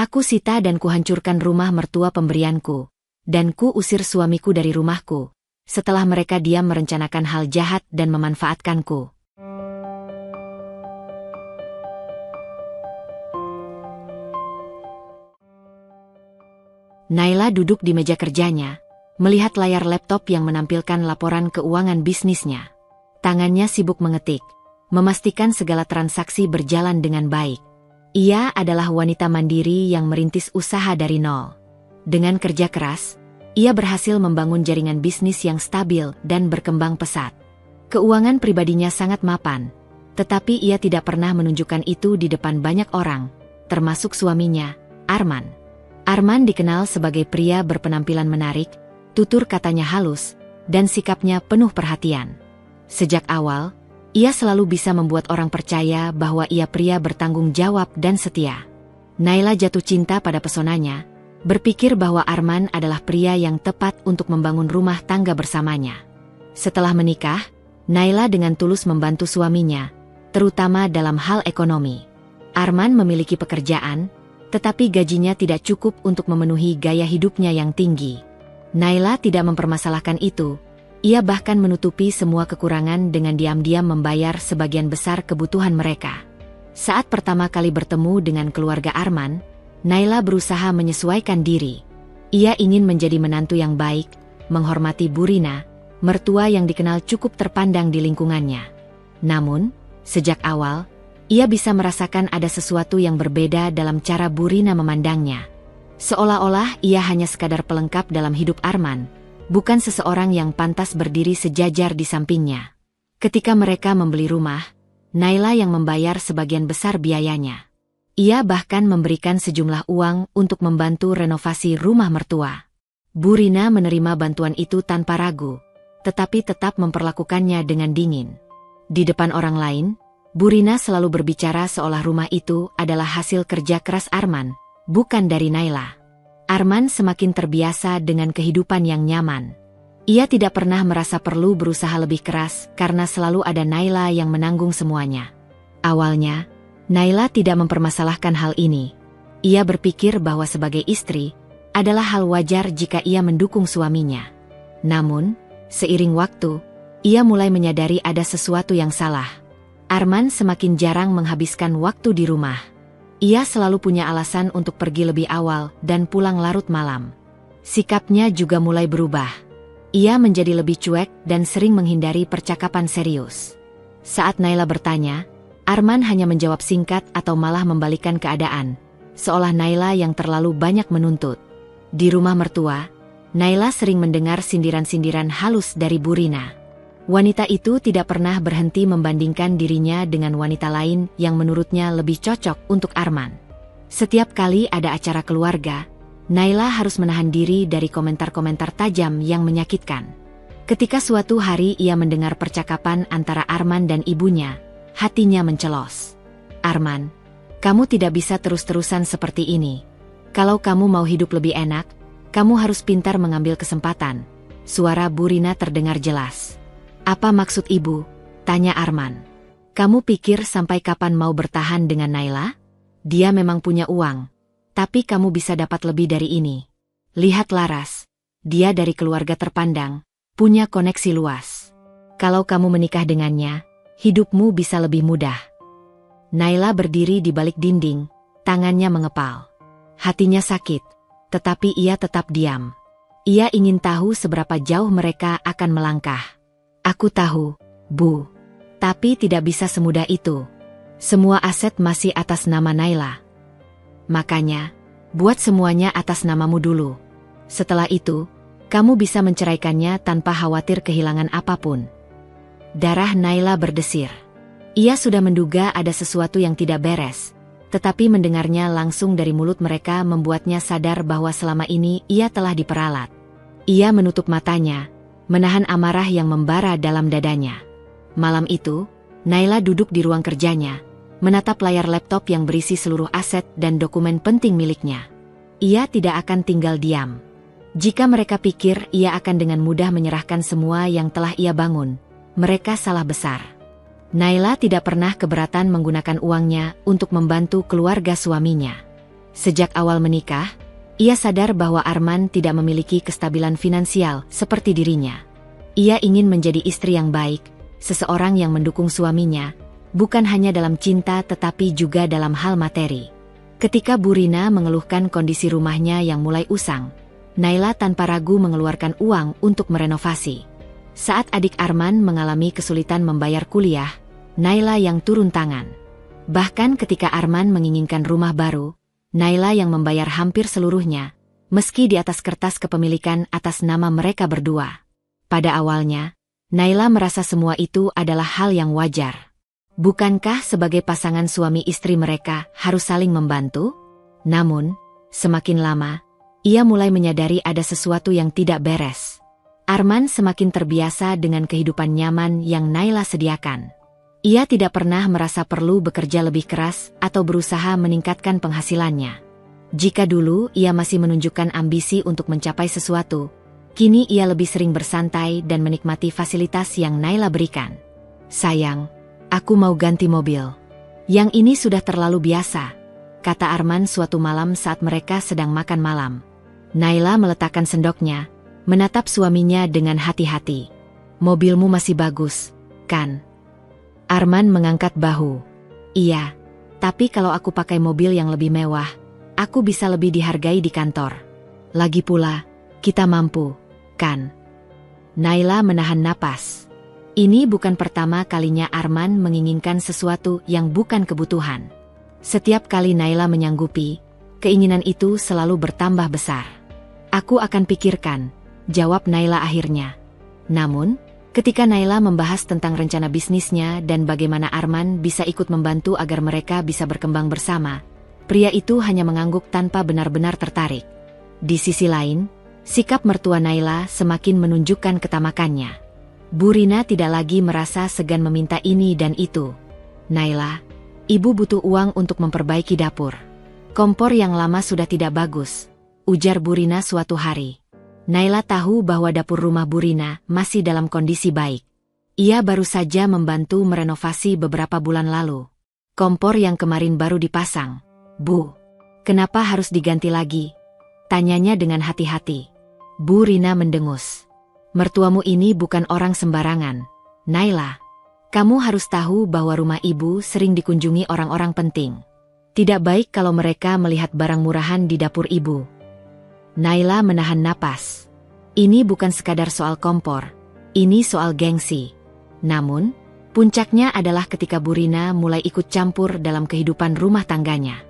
Aku sita dan kuhancurkan rumah mertua pemberianku, dan ku usir suamiku dari rumahku, setelah mereka diam merencanakan hal jahat dan memanfaatkanku. Naila duduk di meja kerjanya, melihat layar laptop yang menampilkan laporan keuangan bisnisnya. Tangannya sibuk mengetik, memastikan segala transaksi berjalan dengan baik. Ia adalah wanita mandiri yang merintis usaha dari nol. Dengan kerja keras, ia berhasil membangun jaringan bisnis yang stabil dan berkembang pesat. Keuangan pribadinya sangat mapan, tetapi ia tidak pernah menunjukkan itu di depan banyak orang, termasuk suaminya, Arman. Arman dikenal sebagai pria berpenampilan menarik, tutur katanya halus, dan sikapnya penuh perhatian. Sejak awal, ia selalu bisa membuat orang percaya bahwa ia pria bertanggung jawab dan setia. Naila jatuh cinta pada pesonanya, berpikir bahwa Arman adalah pria yang tepat untuk membangun rumah tangga bersamanya. Setelah menikah, Naila dengan tulus membantu suaminya, terutama dalam hal ekonomi. Arman memiliki pekerjaan, tetapi gajinya tidak cukup untuk memenuhi gaya hidupnya yang tinggi. Naila tidak mempermasalahkan itu, ia bahkan menutupi semua kekurangan dengan diam-diam membayar sebagian besar kebutuhan mereka. Saat pertama kali bertemu dengan keluarga Arman, Naila berusaha menyesuaikan diri. Ia ingin menjadi menantu yang baik, menghormati Burina, mertua yang dikenal cukup terpandang di lingkungannya. Namun, sejak awal, ia bisa merasakan ada sesuatu yang berbeda dalam cara Burina memandangnya. Seolah-olah ia hanya sekadar pelengkap dalam hidup Arman, bukan seseorang yang pantas berdiri sejajar di sampingnya. Ketika mereka membeli rumah, Naila yang membayar sebagian besar biayanya. Ia bahkan memberikan sejumlah uang untuk membantu renovasi rumah mertua. Burina menerima bantuan itu tanpa ragu, tetapi tetap memperlakukannya dengan dingin. Di depan orang lain, Burina selalu berbicara seolah rumah itu adalah hasil kerja keras Arman, bukan dari Naila. Arman semakin terbiasa dengan kehidupan yang nyaman. Ia tidak pernah merasa perlu berusaha lebih keras karena selalu ada Naila yang menanggung semuanya. Awalnya, Naila tidak mempermasalahkan hal ini. Ia berpikir bahwa sebagai istri, adalah hal wajar jika ia mendukung suaminya. Namun, seiring waktu, ia mulai menyadari ada sesuatu yang salah. Arman semakin jarang menghabiskan waktu di rumah. Ia selalu punya alasan untuk pergi lebih awal dan pulang larut malam. Sikapnya juga mulai berubah. Ia menjadi lebih cuek dan sering menghindari percakapan serius. Saat Naila bertanya, Arman hanya menjawab singkat atau malah membalikkan keadaan, seolah Naila yang terlalu banyak menuntut. Di rumah mertua, Naila sering mendengar sindiran-sindiran halus dari Burina. Wanita itu tidak pernah berhenti membandingkan dirinya dengan wanita lain yang menurutnya lebih cocok untuk Arman. Setiap kali ada acara keluarga, Naila harus menahan diri dari komentar-komentar tajam yang menyakitkan. Ketika suatu hari ia mendengar percakapan antara Arman dan ibunya, hatinya mencelos. Arman, kamu tidak bisa terus-terusan seperti ini. Kalau kamu mau hidup lebih enak, kamu harus pintar mengambil kesempatan. Suara Burina terdengar jelas. Apa maksud ibu? Tanya Arman. Kamu pikir sampai kapan mau bertahan dengan Naila? Dia memang punya uang, tapi kamu bisa dapat lebih dari ini. Lihat Laras, dia dari keluarga terpandang, punya koneksi luas. Kalau kamu menikah dengannya, hidupmu bisa lebih mudah. Naila berdiri di balik dinding, tangannya mengepal. Hatinya sakit, tetapi ia tetap diam. Ia ingin tahu seberapa jauh mereka akan melangkah. Aku tahu, Bu. Tapi tidak bisa semudah itu. Semua aset masih atas nama Naila. Makanya, buat semuanya atas namamu dulu. Setelah itu, kamu bisa menceraikannya tanpa khawatir kehilangan apapun. Darah Naila berdesir. Ia sudah menduga ada sesuatu yang tidak beres, tetapi mendengarnya langsung dari mulut mereka membuatnya sadar bahwa selama ini ia telah diperalat. Ia menutup matanya, menahan amarah yang membara dalam dadanya. Malam itu, Naila duduk di ruang kerjanya, menatap layar laptop yang berisi seluruh aset dan dokumen penting miliknya. Ia tidak akan tinggal diam. Jika mereka pikir ia akan dengan mudah menyerahkan semua yang telah ia bangun, mereka salah besar. Naila tidak pernah keberatan menggunakan uangnya untuk membantu keluarga suaminya. Sejak awal menikah, ia sadar bahwa Arman tidak memiliki kestabilan finansial seperti dirinya. Ia ingin menjadi istri yang baik, seseorang yang mendukung suaminya, bukan hanya dalam cinta tetapi juga dalam hal materi. Ketika Bu Rina mengeluhkan kondisi rumahnya yang mulai usang, Naila tanpa ragu mengeluarkan uang untuk merenovasi. Saat adik Arman mengalami kesulitan membayar kuliah, Naila yang turun tangan. Bahkan ketika Arman menginginkan rumah baru, Naila yang membayar hampir seluruhnya, meski di atas kertas kepemilikan atas nama mereka berdua. Pada awalnya, Naila merasa semua itu adalah hal yang wajar. Bukankah sebagai pasangan suami istri mereka harus saling membantu? Namun, semakin lama, ia mulai menyadari ada sesuatu yang tidak beres. Arman semakin terbiasa dengan kehidupan nyaman yang Naila sediakan. Ia tidak pernah merasa perlu bekerja lebih keras atau berusaha meningkatkan penghasilannya. Jika dulu ia masih menunjukkan ambisi untuk mencapai sesuatu, kini ia lebih sering bersantai dan menikmati fasilitas yang Naila berikan. "Sayang, aku mau ganti mobil. Yang ini sudah terlalu biasa," kata Arman suatu malam saat mereka sedang makan malam. Naila meletakkan sendoknya, menatap suaminya dengan hati-hati. "Mobilmu masih bagus, kan?" Arman mengangkat bahu. "Iya, tapi kalau aku pakai mobil yang lebih mewah, aku bisa lebih dihargai di kantor. Lagi pula, kita mampu, kan?" Naila menahan napas. Ini bukan pertama kalinya Arman menginginkan sesuatu yang bukan kebutuhan. Setiap kali Naila menyanggupi, keinginan itu selalu bertambah besar. "Aku akan pikirkan," jawab Naila akhirnya. Namun, ketika Naila membahas tentang rencana bisnisnya dan bagaimana Arman bisa ikut membantu agar mereka bisa berkembang bersama, pria itu hanya mengangguk tanpa benar-benar tertarik. Di sisi lain, sikap mertua Naila semakin menunjukkan ketamakannya. Bu Rina tidak lagi merasa segan meminta ini dan itu. "Naila, ibu butuh uang untuk memperbaiki dapur. Kompor yang lama sudah tidak bagus," ujar Bu Rina suatu hari. Naila tahu bahwa dapur rumah Bu Rina masih dalam kondisi baik. Ia baru saja membantu merenovasi beberapa bulan lalu. "Kompor yang kemarin baru dipasang, Bu. Kenapa harus diganti lagi?" tanyanya dengan hati-hati. Bu Rina mendengus. "Mertuamu ini bukan orang sembarangan, Naila. Kamu harus tahu bahwa rumah ibu sering dikunjungi orang-orang penting. Tidak baik kalau mereka melihat barang murahan di dapur ibu." Naila menahan napas. Ini bukan sekadar soal kompor, ini soal gengsi. Namun, puncaknya adalah ketika Bu Rina mulai ikut campur dalam kehidupan rumah tangganya.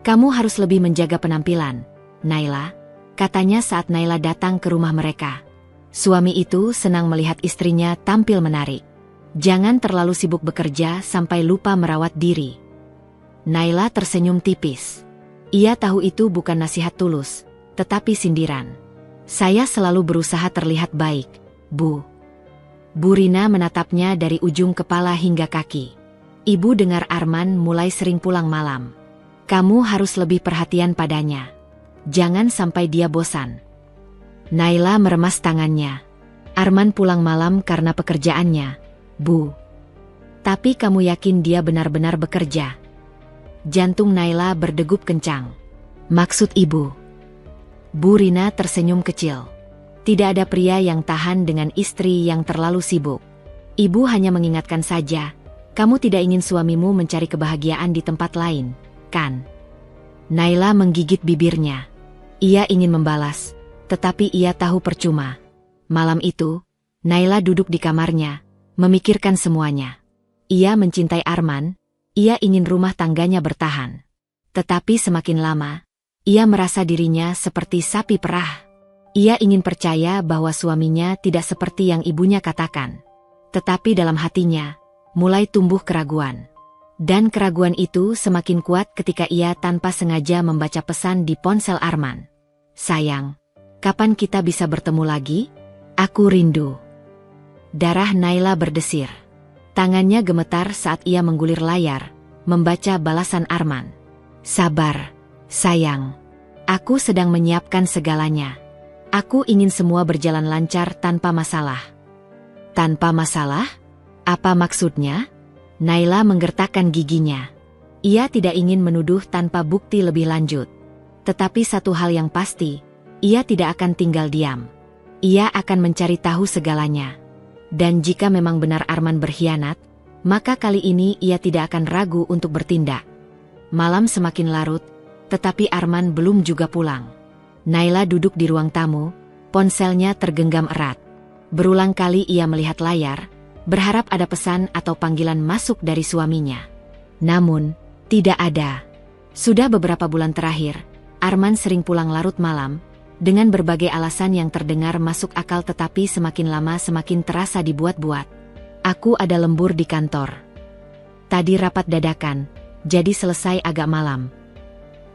"Kamu harus lebih menjaga penampilan, Naila," katanya saat Naila datang ke rumah mereka. Suami itu senang melihat istrinya tampil menarik. "Jangan terlalu sibuk bekerja sampai lupa merawat diri." Naila tersenyum tipis. Ia tahu itu bukan nasihat tulus, tetapi sindiran. "Saya selalu berusaha terlihat baik, Bu." Bu Rina menatapnya dari ujung kepala hingga kaki. "Ibu dengar Arman mulai sering pulang malam. Kamu harus lebih perhatian padanya. Jangan sampai dia bosan." Naila meremas tangannya. "Arman pulang malam karena pekerjaannya, Bu. Tapi kamu yakin dia benar-benar bekerja?" Jantung Naila berdegup kencang. "Maksud ibu?" Bu Rina tersenyum kecil. "Tidak ada pria yang tahan dengan istri yang terlalu sibuk. Ibu hanya mengingatkan saja, kamu tidak ingin suamimu mencari kebahagiaan di tempat lain, kan?" Naila menggigit bibirnya. Ia ingin membalas, tetapi ia tahu percuma. Malam itu, Naila duduk di kamarnya, memikirkan semuanya. Ia mencintai Arman, ia ingin rumah tangganya bertahan. Tetapi semakin lama, ia merasa dirinya seperti sapi perah. Ia ingin percaya bahwa suaminya tidak seperti yang ibunya katakan. Tetapi dalam hatinya, mulai tumbuh keraguan. Dan keraguan itu semakin kuat ketika ia tanpa sengaja membaca pesan di ponsel Arman. "Sayang, kapan kita bisa bertemu lagi? Aku rindu." Darah Naila berdesir. Tangannya gemetar saat ia menggulir layar, membaca balasan Arman. "Sabar, sayang. Aku sedang menyiapkan segalanya. Aku ingin semua berjalan lancar tanpa masalah." "Tanpa masalah? Apa maksudnya?" Naila menggertakkan giginya. Ia tidak ingin menuduh tanpa bukti lebih lanjut. Tetapi satu hal yang pasti, ia tidak akan tinggal diam. Ia akan mencari tahu segalanya. Dan jika memang benar Arman berkhianat, maka kali ini ia tidak akan ragu untuk bertindak. Malam semakin larut, tetapi Arman belum juga pulang. Naila duduk di ruang tamu, ponselnya tergenggam erat. Berulang kali ia melihat layar, berharap ada pesan atau panggilan masuk dari suaminya. Namun, tidak ada. Sudah beberapa bulan terakhir, Arman sering pulang larut malam, dengan berbagai alasan yang terdengar masuk akal tetapi semakin lama semakin terasa dibuat-buat. Aku ada lembur di kantor. Tadi rapat dadakan, jadi selesai agak malam.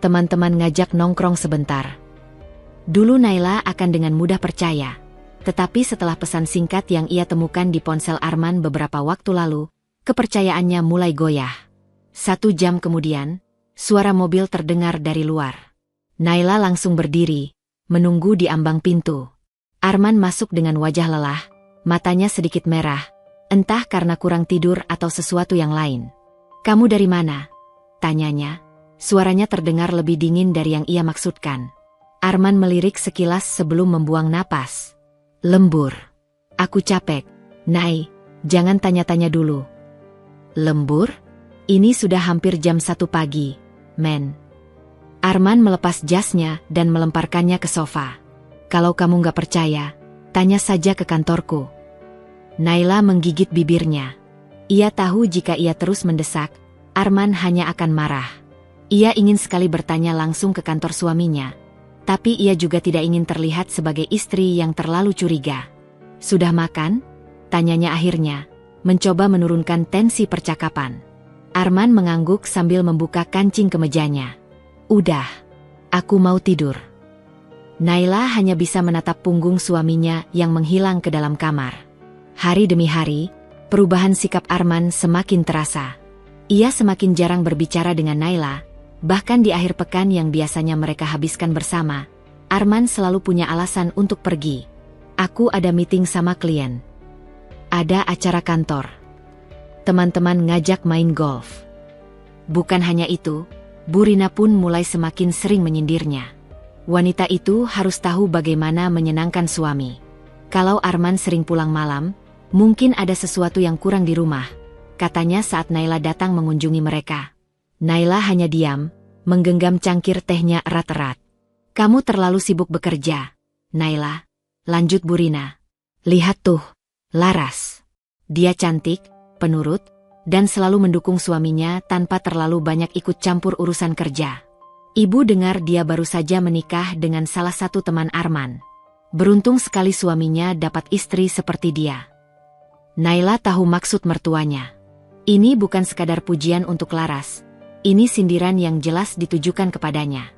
Teman-teman ngajak nongkrong sebentar. Dulu Naila akan dengan mudah percaya. Tetapi setelah pesan singkat yang ia temukan di ponsel Arman beberapa waktu lalu, kepercayaannya mulai goyah. 1 jam kemudian, suara mobil terdengar dari luar. Naila langsung berdiri, menunggu di ambang pintu. Arman masuk dengan wajah lelah, matanya sedikit merah, entah karena kurang tidur atau sesuatu yang lain. "Kamu dari mana?" tanyanya. Suaranya terdengar lebih dingin dari yang ia maksudkan. Arman melirik sekilas sebelum membuang napas. "Lembur. Aku capek." "Nay, jangan tanya-tanya dulu." "Lembur? Ini sudah hampir jam 1 pagi, men." Arman melepas jasnya dan melemparkannya ke sofa. "Kalau kamu nggak percaya, tanya saja ke kantorku." Naila menggigit bibirnya. Ia tahu jika ia terus mendesak, Arman hanya akan marah. Ia ingin sekali bertanya langsung ke kantor suaminya. Tapi ia juga tidak ingin terlihat sebagai istri yang terlalu curiga. "Sudah makan?" tanyanya akhirnya, mencoba menurunkan tensi percakapan. Arman mengangguk sambil membuka kancing kemejanya. "Udah, aku mau tidur." Naila hanya bisa menatap punggung suaminya yang menghilang ke dalam kamar. Hari demi hari, perubahan sikap Arman semakin terasa. Ia semakin jarang berbicara dengan Naila. Bahkan di akhir pekan yang biasanya mereka habiskan bersama, Arman selalu punya alasan untuk pergi. "Aku ada meeting sama klien. Ada acara kantor. Teman-teman ngajak main golf." Bukan hanya itu, Bu Rina pun mulai semakin sering menyindirnya. Wanita itu harus tahu bagaimana menyenangkan suami. Kalau Arman sering pulang malam, mungkin ada sesuatu yang kurang di rumah, katanya saat Naila datang mengunjungi mereka. Naila hanya diam, menggenggam cangkir tehnya erat-erat. "Kamu terlalu sibuk bekerja, Naila," lanjut Bu Rina. "Lihat tuh, Laras. Dia cantik, penurut, dan selalu mendukung suaminya tanpa terlalu banyak ikut campur urusan kerja. Ibu dengar dia baru saja menikah dengan salah satu teman Arman. Beruntung sekali suaminya dapat istri seperti dia." Naila tahu maksud mertuanya. Ini bukan sekadar pujian untuk Laras. Ini sindiran yang jelas ditujukan kepadanya.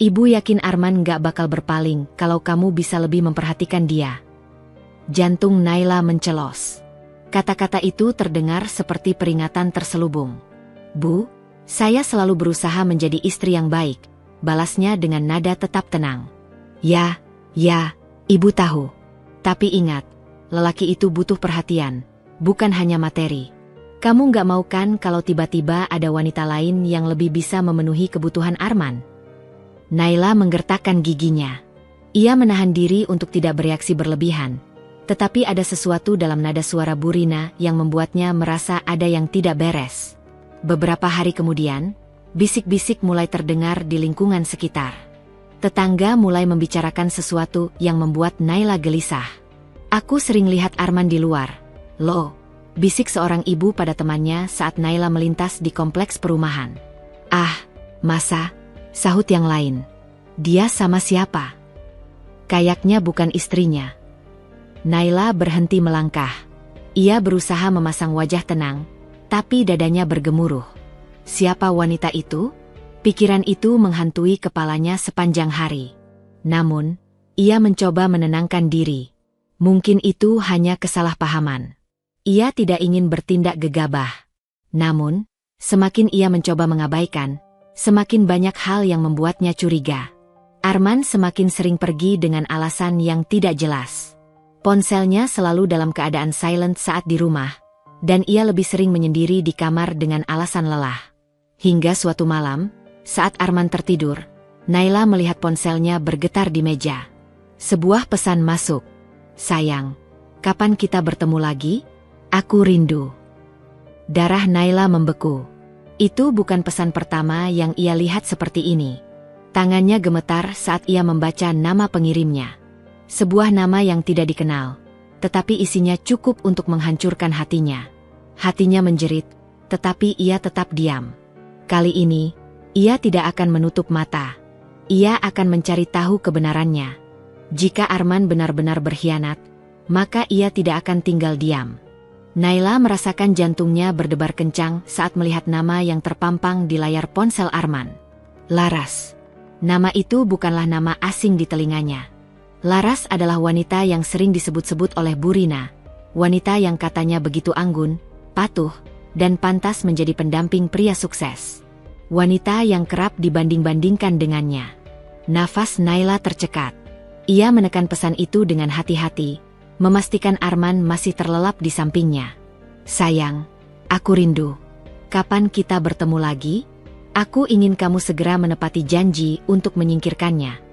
"Ibu yakin Arman gak bakal berpaling kalau kamu bisa lebih memperhatikan dia." Jantung Naila mencelos. Kata-kata itu terdengar seperti peringatan terselubung. "Bu, saya selalu berusaha menjadi istri yang baik," balasnya dengan nada tetap tenang. Ya, ibu tahu. Tapi ingat, lelaki itu butuh perhatian, bukan hanya materi. Kamu gak mau kan kalau tiba-tiba ada wanita lain yang lebih bisa memenuhi kebutuhan Arman?" Naila menggertakkan giginya. Ia menahan diri untuk tidak bereaksi berlebihan. Tetapi ada sesuatu dalam nada suara Bu Rina yang membuatnya merasa ada yang tidak beres. Beberapa hari kemudian, bisik-bisik mulai terdengar di lingkungan sekitar. Tetangga mulai membicarakan sesuatu yang membuat Naila gelisah. "Aku sering lihat Arman di luar, loh," bisik seorang ibu pada temannya saat Naila melintas di kompleks perumahan. "Ah, masa?" sahut yang lain. "Dia sama siapa? Kayaknya bukan istrinya." Naila berhenti melangkah. Ia berusaha memasang wajah tenang, tapi dadanya bergemuruh. Siapa wanita itu? Pikiran itu menghantui kepalanya sepanjang hari. Namun, ia mencoba menenangkan diri. Mungkin itu hanya kesalahpahaman. Ia tidak ingin bertindak gegabah. Namun, semakin ia mencoba mengabaikan, semakin banyak hal yang membuatnya curiga. Arman semakin sering pergi dengan alasan yang tidak jelas. Ponselnya selalu dalam keadaan silent saat di rumah, dan ia lebih sering menyendiri di kamar dengan alasan lelah. Hingga suatu malam, saat Arman tertidur, Naila melihat ponselnya bergetar di meja. Sebuah pesan masuk. "Sayang, kapan kita bertemu lagi? Aku rindu." Darah Naila membeku. Itu bukan pesan pertama yang ia lihat seperti ini. Tangannya gemetar saat ia membaca nama pengirimnya. Sebuah nama yang tidak dikenal, tetapi isinya cukup untuk menghancurkan hatinya. Hatinya menjerit, tetapi ia tetap diam. Kali ini, ia tidak akan menutup mata. Ia akan mencari tahu kebenarannya. Jika Arman benar-benar berkhianat, maka ia tidak akan tinggal diam. Naila merasakan jantungnya berdebar kencang saat melihat nama yang terpampang di layar ponsel Arman. Laras. Nama itu bukanlah nama asing di telinganya. Laras adalah wanita yang sering disebut-sebut oleh Bu Rina. Wanita yang katanya begitu anggun, patuh, dan pantas menjadi pendamping pria sukses. Wanita yang kerap dibanding-bandingkan dengannya. Nafas Naila tercekat. Ia menekan pesan itu dengan hati-hati, memastikan Arman masih terlelap di sampingnya. "Sayang, aku rindu. Kapan kita bertemu lagi? Aku ingin kamu segera menepati janji untuk menyingkirkannya."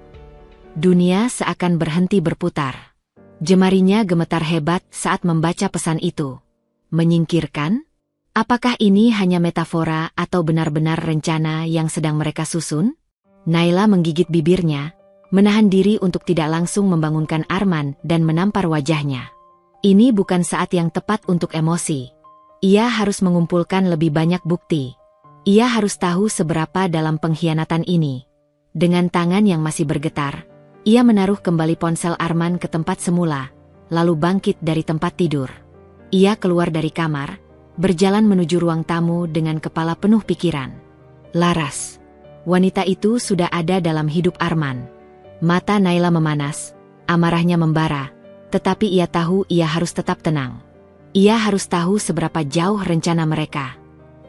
Dunia seakan berhenti berputar. Jemarinya gemetar hebat saat membaca pesan itu. Menyingkirkan? Apakah ini hanya metafora atau benar-benar rencana yang sedang mereka susun? Naila menggigit bibirnya, menahan diri untuk tidak langsung membangunkan Arman dan menampar wajahnya. Ini bukan saat yang tepat untuk emosi. Ia harus mengumpulkan lebih banyak bukti. Ia harus tahu seberapa dalam pengkhianatan ini. Dengan tangan yang masih bergetar, ia menaruh kembali ponsel Arman ke tempat semula, lalu bangkit dari tempat tidur. Ia keluar dari kamar, berjalan menuju ruang tamu dengan kepala penuh pikiran. Laras. Wanita itu sudah ada dalam hidup Arman. Mata Naila memanas, amarahnya membara, tetapi ia tahu ia harus tetap tenang. Ia harus tahu seberapa jauh rencana mereka.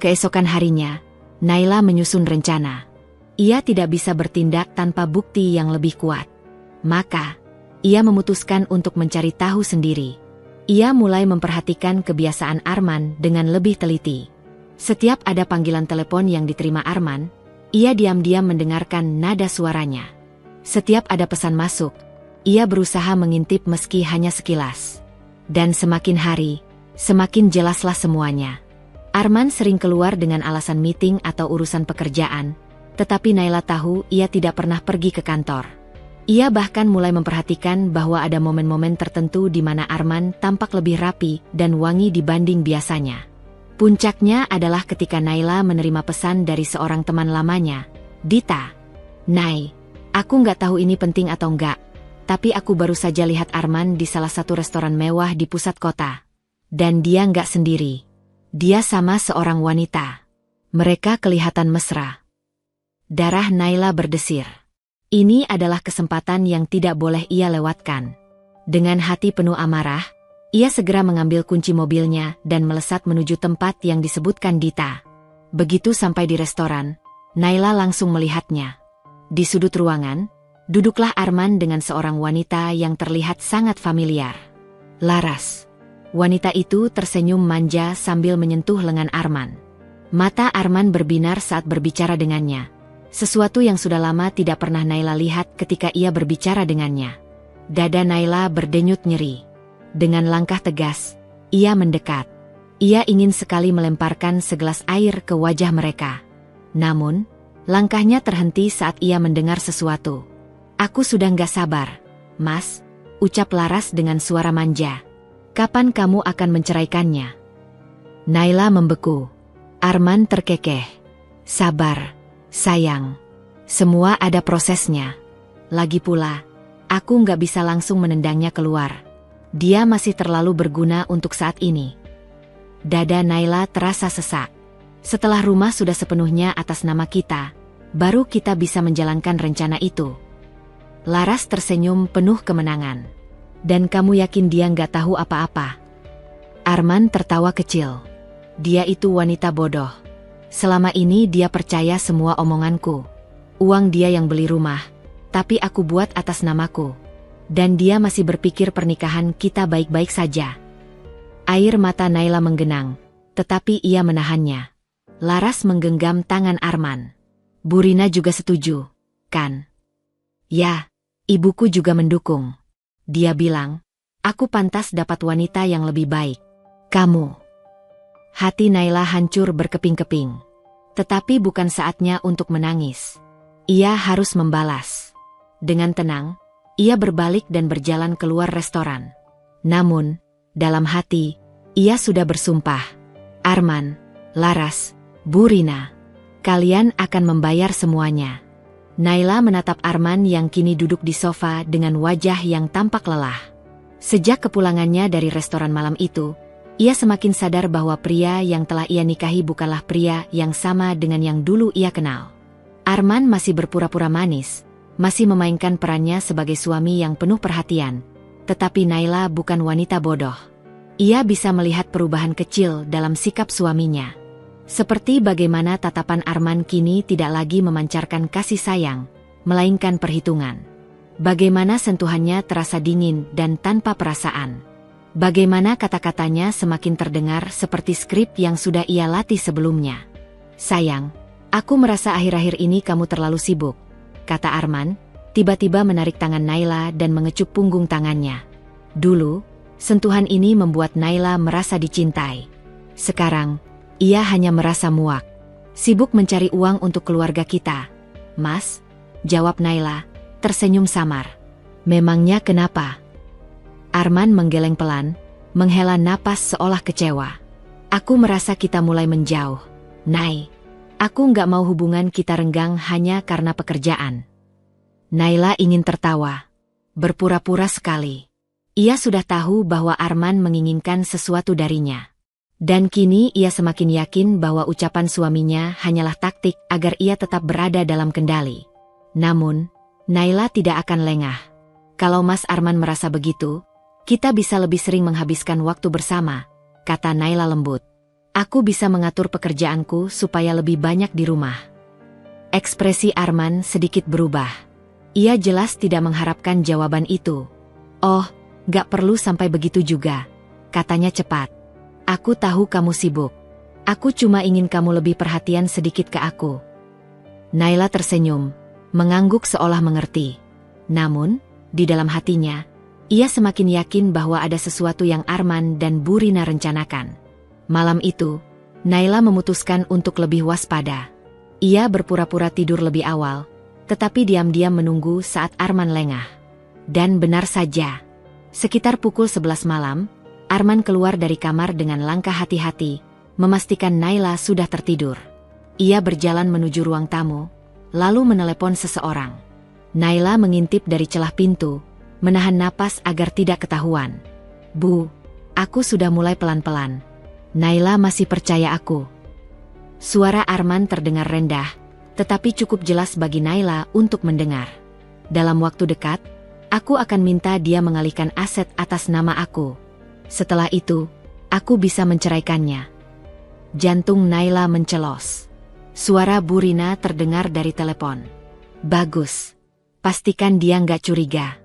Keesokan harinya, Naila menyusun rencana. Ia tidak bisa bertindak tanpa bukti yang lebih kuat. Maka, ia memutuskan untuk mencari tahu sendiri. Ia mulai memperhatikan kebiasaan Arman dengan lebih teliti. Setiap ada panggilan telepon yang diterima Arman, ia diam-diam mendengarkan nada suaranya. Setiap ada pesan masuk, ia berusaha mengintip meski hanya sekilas. Dan semakin hari, semakin jelaslah semuanya. Arman sering keluar dengan alasan meeting atau urusan pekerjaan, tetapi Naila tahu ia tidak pernah pergi ke kantor. Ia bahkan mulai memperhatikan bahwa ada momen-momen tertentu di mana Arman tampak lebih rapi dan wangi dibanding biasanya. Puncaknya adalah ketika Naila menerima pesan dari seorang teman lamanya, Dita. "Nay, aku nggak tahu ini penting atau enggak, tapi aku baru saja lihat Arman di salah satu restoran mewah di pusat kota. Dan dia nggak sendiri. Dia sama seorang wanita. Mereka kelihatan mesra." Darah Naila berdesir. Ini adalah kesempatan yang tidak boleh ia lewatkan. Dengan hati penuh amarah, ia segera mengambil kunci mobilnya dan melesat menuju tempat yang disebutkan Dita. Begitu sampai di restoran, Naila langsung melihatnya. Di sudut ruangan, duduklah Arman dengan seorang wanita yang terlihat sangat familiar. Laras. Wanita itu tersenyum manja sambil menyentuh lengan Arman. Mata Arman berbinar saat berbicara dengannya. Sesuatu yang sudah lama tidak pernah Naila lihat ketika ia berbicara dengannya. Dada Naila berdenyut nyeri. Dengan langkah tegas, ia mendekat. Ia ingin sekali melemparkan segelas air ke wajah mereka. Namun, langkahnya terhenti saat ia mendengar sesuatu. "Aku sudah nggak sabar, Mas," ucap Laras dengan suara manja. "Kapan kamu akan menceraikannya?" Naila membeku. Arman terkekeh. "Sabar, sayang. Semua ada prosesnya. Lagi pula, aku nggak bisa langsung menendangnya keluar. Dia masih terlalu berguna untuk saat ini." Dada Naila terasa sesak. "Setelah rumah sudah sepenuhnya atas nama kita, baru kita bisa menjalankan rencana itu." Laras tersenyum penuh kemenangan. "Dan kamu yakin dia nggak tahu apa-apa?" Arman tertawa kecil. "Dia itu wanita bodoh. Selama ini dia percaya semua omonganku. Uang dia yang beli rumah, tapi aku buat atas namaku. Dan dia masih berpikir pernikahan kita baik-baik saja." Air mata Naila menggenang, tetapi ia menahannya. Laras menggenggam tangan Arman. "Bu Rina juga setuju. kan? Ya, ibuku juga mendukung. Dia bilang, aku pantas dapat wanita yang lebih baik. Kamu. Hati Naila hancur berkeping-keping. Tetapi bukan saatnya untuk menangis. Ia harus membalas. Dengan tenang, ia berbalik dan berjalan keluar restoran. Namun, dalam hati, ia sudah bersumpah. Arman, Laras, Bu Rina, kalian akan membayar semuanya. Naila menatap Arman yang kini duduk di sofa dengan wajah yang tampak lelah. Sejak kepulangannya dari restoran malam itu, ia semakin sadar bahwa pria yang telah ia nikahi bukanlah pria yang sama dengan yang dulu ia kenal. Arman masih berpura-pura manis, masih memainkan perannya sebagai suami yang penuh perhatian. Tetapi Naila bukan wanita bodoh. Ia bisa melihat perubahan kecil dalam sikap suaminya. Seperti bagaimana tatapan Arman kini tidak lagi memancarkan kasih sayang, melainkan perhitungan. Bagaimana sentuhannya terasa dingin dan tanpa perasaan. Bagaimana kata-katanya semakin terdengar seperti skrip yang sudah ia latih sebelumnya. Sayang, aku merasa akhir-akhir ini kamu terlalu sibuk, kata Arman, tiba-tiba menarik tangan Naila dan mengecup punggung tangannya. Dulu, sentuhan ini membuat Naila merasa dicintai. Sekarang, ia hanya merasa muak. Sibuk mencari uang untuk keluarga kita. Mas, jawab Naila, tersenyum samar. Memangnya kenapa? Arman menggeleng pelan, menghela napas seolah kecewa. Aku merasa kita mulai menjauh. Nay, aku nggak mau hubungan kita renggang hanya karena pekerjaan. Naila ingin tertawa. Berpura-pura sekali. Ia sudah tahu bahwa Arman menginginkan sesuatu darinya. Dan kini ia semakin yakin bahwa ucapan suaminya hanyalah taktik agar ia tetap berada dalam kendali. Namun, Naila tidak akan lengah. Kalau Mas Arman merasa begitu, kita bisa lebih sering menghabiskan waktu bersama, kata Naila lembut. Aku bisa mengatur pekerjaanku supaya lebih banyak di rumah. Ekspresi Arman sedikit berubah. Ia jelas tidak mengharapkan jawaban itu. Oh, gak perlu sampai begitu juga, katanya cepat. Aku tahu kamu sibuk. Aku cuma ingin kamu lebih perhatian sedikit ke aku. Naila tersenyum, mengangguk seolah mengerti. Namun, di dalam hatinya, ia semakin yakin bahwa ada sesuatu yang Arman dan Bu Rina rencanakan. Malam itu, Naila memutuskan untuk lebih waspada. Ia berpura-pura tidur lebih awal, tetapi diam-diam menunggu saat Arman lengah. Dan benar saja, sekitar pukul 11 malam, Arman keluar dari kamar dengan langkah hati-hati, memastikan Naila sudah tertidur. Ia berjalan menuju ruang tamu, lalu menelepon seseorang. Naila mengintip dari celah pintu, menahan napas agar tidak ketahuan. Bu, aku sudah mulai pelan-pelan. Naila masih percaya aku. Suara Arman terdengar rendah, tetapi cukup jelas bagi Naila untuk mendengar. Dalam waktu dekat, aku akan minta dia mengalihkan aset atas nama aku. Setelah itu, aku bisa menceraikannya. Jantung Naila mencelos. Suara Bu Rina terdengar dari telepon. Bagus. Pastikan dia nggak curiga.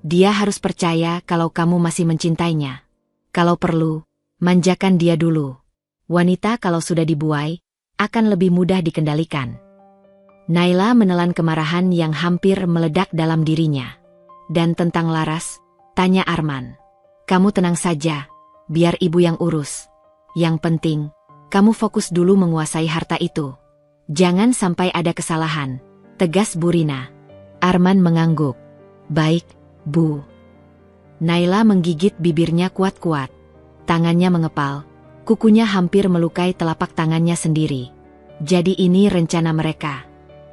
Dia harus percaya kalau kamu masih mencintainya. Kalau perlu, manjakan dia dulu. Wanita kalau sudah dibuai, akan lebih mudah dikendalikan. Naila menelan kemarahan yang hampir meledak dalam dirinya. Dan tentang Laras, tanya Arman. Kamu tenang saja, biar ibu yang urus. Yang penting, kamu fokus dulu menguasai harta itu. Jangan sampai ada kesalahan, tegas Bu Rina. Arman mengangguk. Baik, Bu. Naila menggigit bibirnya kuat-kuat. Tangannya mengepal, kukunya hampir melukai telapak tangannya sendiri. Jadi ini rencana mereka.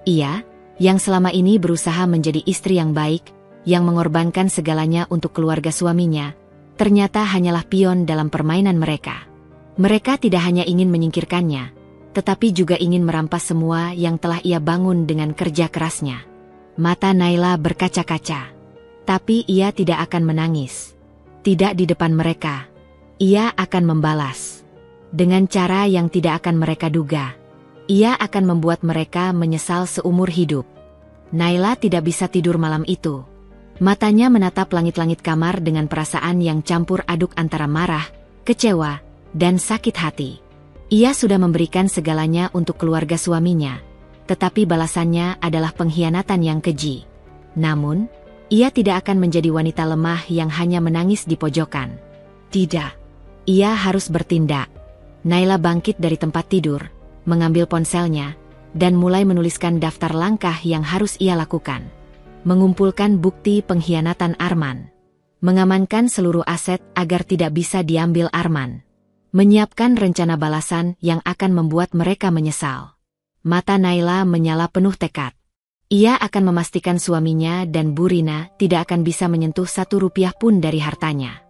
Ia, yang selama ini berusaha menjadi istri yang baik, yang mengorbankan segalanya untuk keluarga suaminya, ternyata hanyalah pion dalam permainan mereka. Mereka tidak hanya ingin menyingkirkannya, tetapi juga ingin merampas semua yang telah ia bangun dengan kerja kerasnya. Mata Naila berkaca-kaca. Tapi ia tidak akan menangis. Tidak di depan mereka. Ia akan membalas. Dengan cara yang tidak akan mereka duga. Ia akan membuat mereka menyesal seumur hidup. Naila tidak bisa tidur malam itu. Matanya menatap langit-langit kamar dengan perasaan yang campur aduk antara marah, kecewa, dan sakit hati. Ia sudah memberikan segalanya untuk keluarga suaminya. tetapi balasannya adalah pengkhianatan yang keji. Namun, ia tidak akan menjadi wanita lemah yang hanya menangis di pojokan. Tidak. Ia harus bertindak. Naila bangkit dari tempat tidur, mengambil ponselnya, dan mulai menuliskan daftar langkah yang harus ia lakukan. Mengumpulkan bukti pengkhianatan Arman. Mengamankan seluruh aset agar tidak bisa diambil Arman. Menyiapkan rencana balasan yang akan membuat mereka menyesal. Mata Naila menyala penuh tekad. Ia akan memastikan suaminya dan Bu Rina tidak akan bisa menyentuh 1 rupiah pun dari hartanya.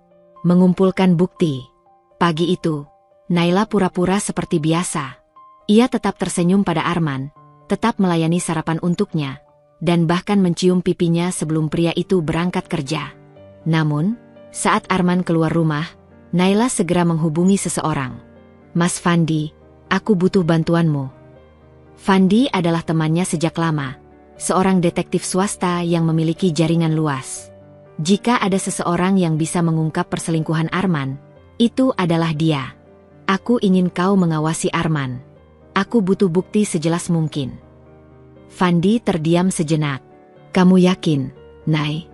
Mengumpulkan bukti. Pagi itu, Naila pura-pura seperti biasa. Ia tetap tersenyum pada Arman, tetap melayani sarapan untuknya, dan bahkan mencium pipinya sebelum pria itu berangkat kerja. Namun, saat Arman keluar rumah, Naila segera menghubungi seseorang. "Mas Fandi, aku butuh bantuanmu." Fandi adalah temannya sejak lama, seorang detektif swasta yang memiliki jaringan luas. Jika ada seseorang yang bisa mengungkap perselingkuhan Arman, itu adalah dia. "Aku ingin kau mengawasi Arman. Aku butuh bukti sejelas mungkin." Fandi terdiam sejenak. "Kamu yakin, Nay?"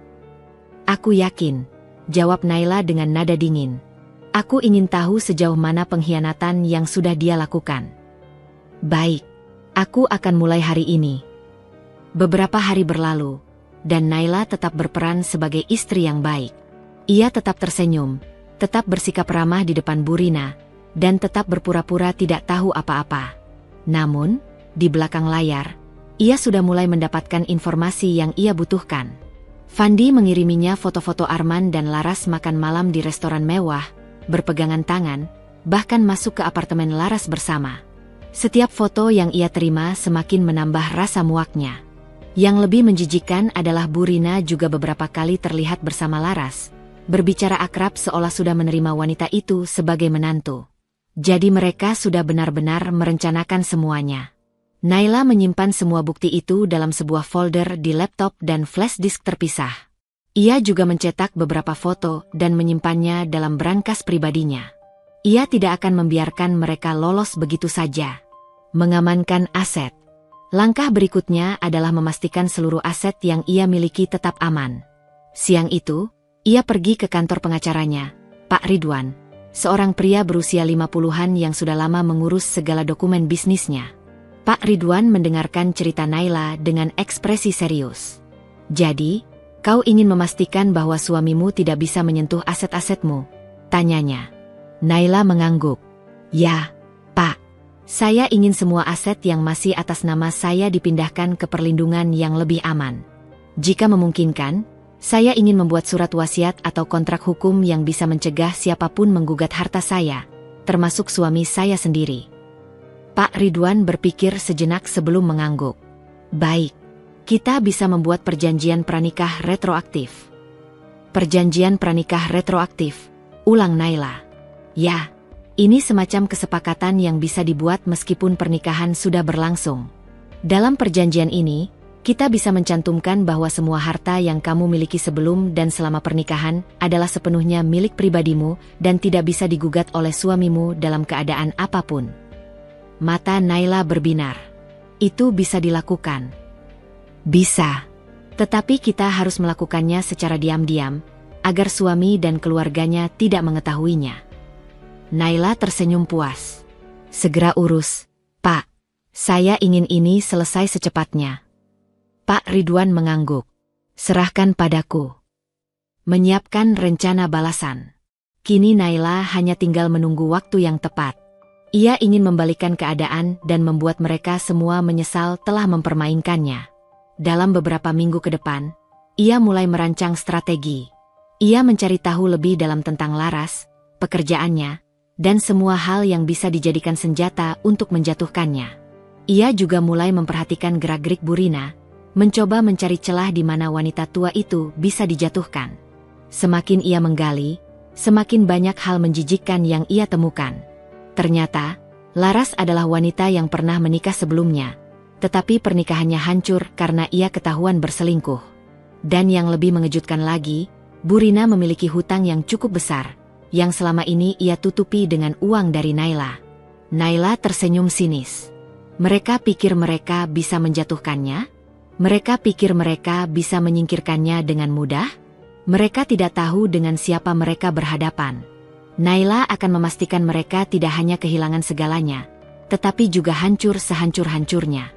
"Aku yakin," jawab Naila dengan nada dingin. "Aku ingin tahu sejauh mana pengkhianatan yang sudah dia lakukan." "Baik, aku akan mulai hari ini." Beberapa hari berlalu, dan Naila tetap berperan sebagai istri yang baik. Ia tetap tersenyum, tetap bersikap ramah di depan Bu Rina, dan tetap berpura-pura tidak tahu apa-apa. Namun, di belakang layar, ia sudah mulai mendapatkan informasi yang ia butuhkan. Fandi mengiriminya foto-foto Arman dan Laras makan malam di restoran mewah, berpegangan tangan, bahkan masuk ke apartemen Laras bersama. Setiap foto yang ia terima semakin menambah rasa muaknya. Yang lebih menjijikkan adalah Bu Rina juga beberapa kali terlihat bersama Laras, berbicara akrab seolah sudah menerima wanita itu sebagai menantu. Jadi mereka sudah benar-benar merencanakan semuanya. Naila menyimpan semua bukti itu dalam sebuah folder di laptop dan flash disk terpisah. Ia juga mencetak beberapa foto dan menyimpannya dalam brankas pribadinya. Ia tidak akan membiarkan mereka lolos begitu saja. Mengamankan aset. Langkah berikutnya adalah memastikan seluruh aset yang ia miliki tetap aman. Siang itu, ia pergi ke kantor pengacaranya, Pak Ridwan, seorang pria berusia 50-an yang sudah lama mengurus segala dokumen bisnisnya. Pak Ridwan mendengarkan cerita Naila dengan ekspresi serius. "Jadi, kau ingin memastikan bahwa suamimu tidak bisa menyentuh aset-asetmu?" tanyanya. Naila mengangguk. "Ya, Pak. Saya ingin semua aset yang masih atas nama saya dipindahkan ke perlindungan yang lebih aman. Jika memungkinkan, saya ingin membuat surat wasiat atau kontrak hukum yang bisa mencegah siapapun menggugat harta saya, termasuk suami saya sendiri." Pak Ridwan berpikir sejenak sebelum mengangguk. "Baik, kita bisa membuat perjanjian pranikah retroaktif." "Perjanjian pranikah retroaktif," ulang Naila. "Ya. Ini semacam kesepakatan yang bisa dibuat meskipun pernikahan sudah berlangsung. Dalam perjanjian ini, kita bisa mencantumkan bahwa semua harta yang kamu miliki sebelum dan selama pernikahan adalah sepenuhnya milik pribadimu dan tidak bisa digugat oleh suamimu dalam keadaan apapun." Mata Naila berbinar. "Itu bisa dilakukan?" "Bisa. Tetapi kita harus melakukannya secara diam-diam, agar suami dan keluarganya tidak mengetahuinya." Naila tersenyum puas. "Segera urus, Pak. Saya ingin ini selesai secepatnya." Pak Ridwan mengangguk. "Serahkan padaku." Menyiapkan rencana balasan. Kini Naila hanya tinggal menunggu waktu yang tepat. Ia ingin membalikan keadaan dan membuat mereka semua menyesal telah mempermainkannya. Dalam beberapa minggu ke depan, ia mulai merancang strategi. Ia mencari tahu lebih dalam tentang Laras, pekerjaannya, dan semua hal yang bisa dijadikan senjata untuk menjatuhkannya. Ia juga mulai memperhatikan gerak-gerik Bu Rina, mencoba mencari celah di mana wanita tua itu bisa dijatuhkan. Semakin ia menggali, semakin banyak hal menjijikkan yang ia temukan. Ternyata, Laras adalah wanita yang pernah menikah sebelumnya, tetapi pernikahannya hancur karena ia ketahuan berselingkuh. Dan yang lebih mengejutkan lagi, Bu Rina memiliki hutang yang cukup besar, yang selama ini ia tutupi dengan uang dari Naila. Naila tersenyum sinis. Mereka pikir mereka bisa menjatuhkannya? Mereka pikir mereka bisa menyingkirkannya dengan mudah? Mereka tidak tahu dengan siapa mereka berhadapan. Naila akan memastikan mereka tidak hanya kehilangan segalanya, tetapi juga hancur sehancur-hancurnya.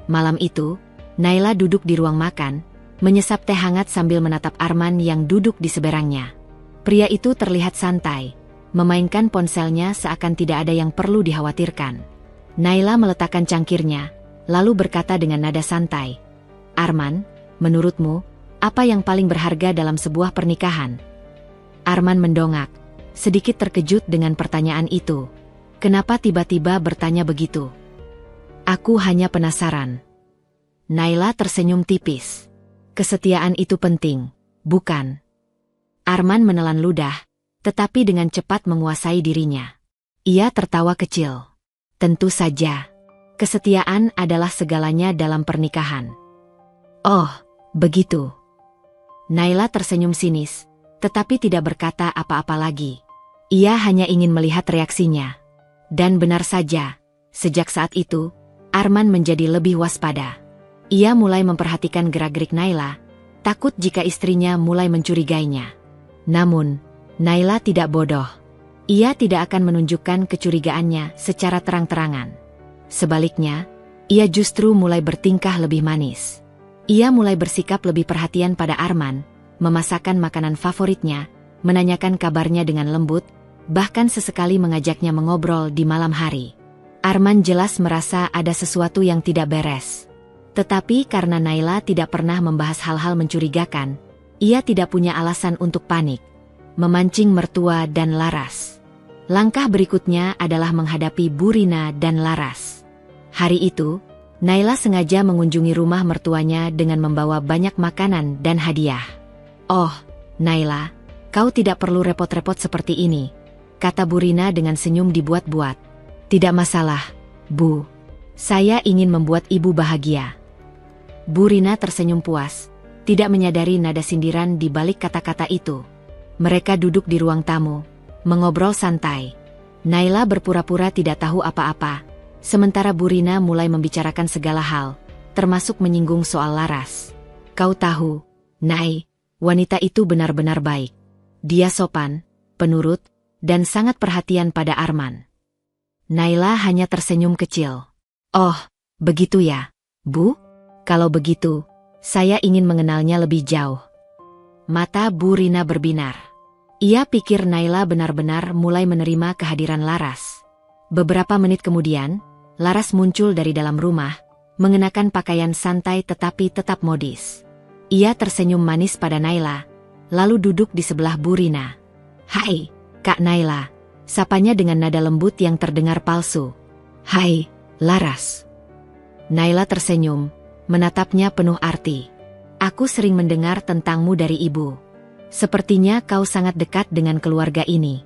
Malam itu, Naila duduk di ruang makan, menyesap teh hangat sambil menatap Arman yang duduk di seberangnya. Pria itu terlihat santai, memainkan ponselnya seakan tidak ada yang perlu dikhawatirkan. Naila meletakkan cangkirnya, lalu berkata dengan nada santai, "Arman, menurutmu, apa yang paling berharga dalam sebuah pernikahan?" Arman mendongak, sedikit terkejut dengan pertanyaan itu. Kenapa tiba-tiba bertanya begitu? "Aku hanya penasaran." Naila tersenyum tipis. "Kesetiaan itu penting, bukan?" Arman menelan ludah, tetapi dengan cepat menguasai dirinya. Ia tertawa kecil. "Tentu saja. Kesetiaan adalah segalanya dalam pernikahan." "Oh, begitu." Naila tersenyum sinis, tetapi tidak berkata apa-apa lagi. Ia hanya ingin melihat reaksinya. Dan benar saja, sejak saat itu, Arman menjadi lebih waspada. Ia mulai memperhatikan gerak-gerik Naila, takut jika istrinya mulai mencurigainya. Namun, Naila tidak bodoh. Ia tidak akan menunjukkan kecurigaannya secara terang-terangan. Sebaliknya, ia justru mulai bertingkah lebih manis. Ia mulai bersikap lebih perhatian pada Arman, memasakkan makanan favoritnya, menanyakan kabarnya dengan lembut, bahkan sesekali mengajaknya mengobrol di malam hari. Arman jelas merasa ada sesuatu yang tidak beres. Tetapi karena Naila tidak pernah membahas hal-hal mencurigakan, ia tidak punya alasan untuk panik, memancing mertua dan Laras. Langkah berikutnya adalah menghadapi Burina dan Laras. Hari itu, Naila sengaja mengunjungi rumah mertuanya dengan membawa banyak makanan dan hadiah. "Oh, Naila, kau tidak perlu repot-repot seperti ini," kata Burina dengan senyum dibuat-buat. "Tidak masalah, Bu. Saya ingin membuat ibu bahagia." Burina tersenyum puas, tidak menyadari nada sindiran di balik kata-kata itu. Mereka duduk di ruang tamu, mengobrol santai. Naila berpura-pura tidak tahu apa-apa, sementara Burina mulai membicarakan segala hal, termasuk menyinggung soal Laras. "Kau tahu, Nay, wanita itu benar-benar baik. Dia sopan, penurut, dan sangat perhatian pada Arman." Naila hanya tersenyum kecil. "Oh, begitu ya, Bu? Kalau begitu, saya ingin mengenalnya lebih jauh." Mata Burina berbinar. Ia pikir Naila benar-benar mulai menerima kehadiran Laras. Beberapa menit kemudian, Laras muncul dari dalam rumah, mengenakan pakaian santai tetapi tetap modis. Ia tersenyum manis pada Naila, lalu duduk di sebelah Burina. "Hai, Kak Naila," sapanya dengan nada lembut yang terdengar palsu. "Hai, Laras." Naila tersenyum, menatapnya penuh arti. "Aku sering mendengar tentangmu dari ibu. Sepertinya kau sangat dekat dengan keluarga ini."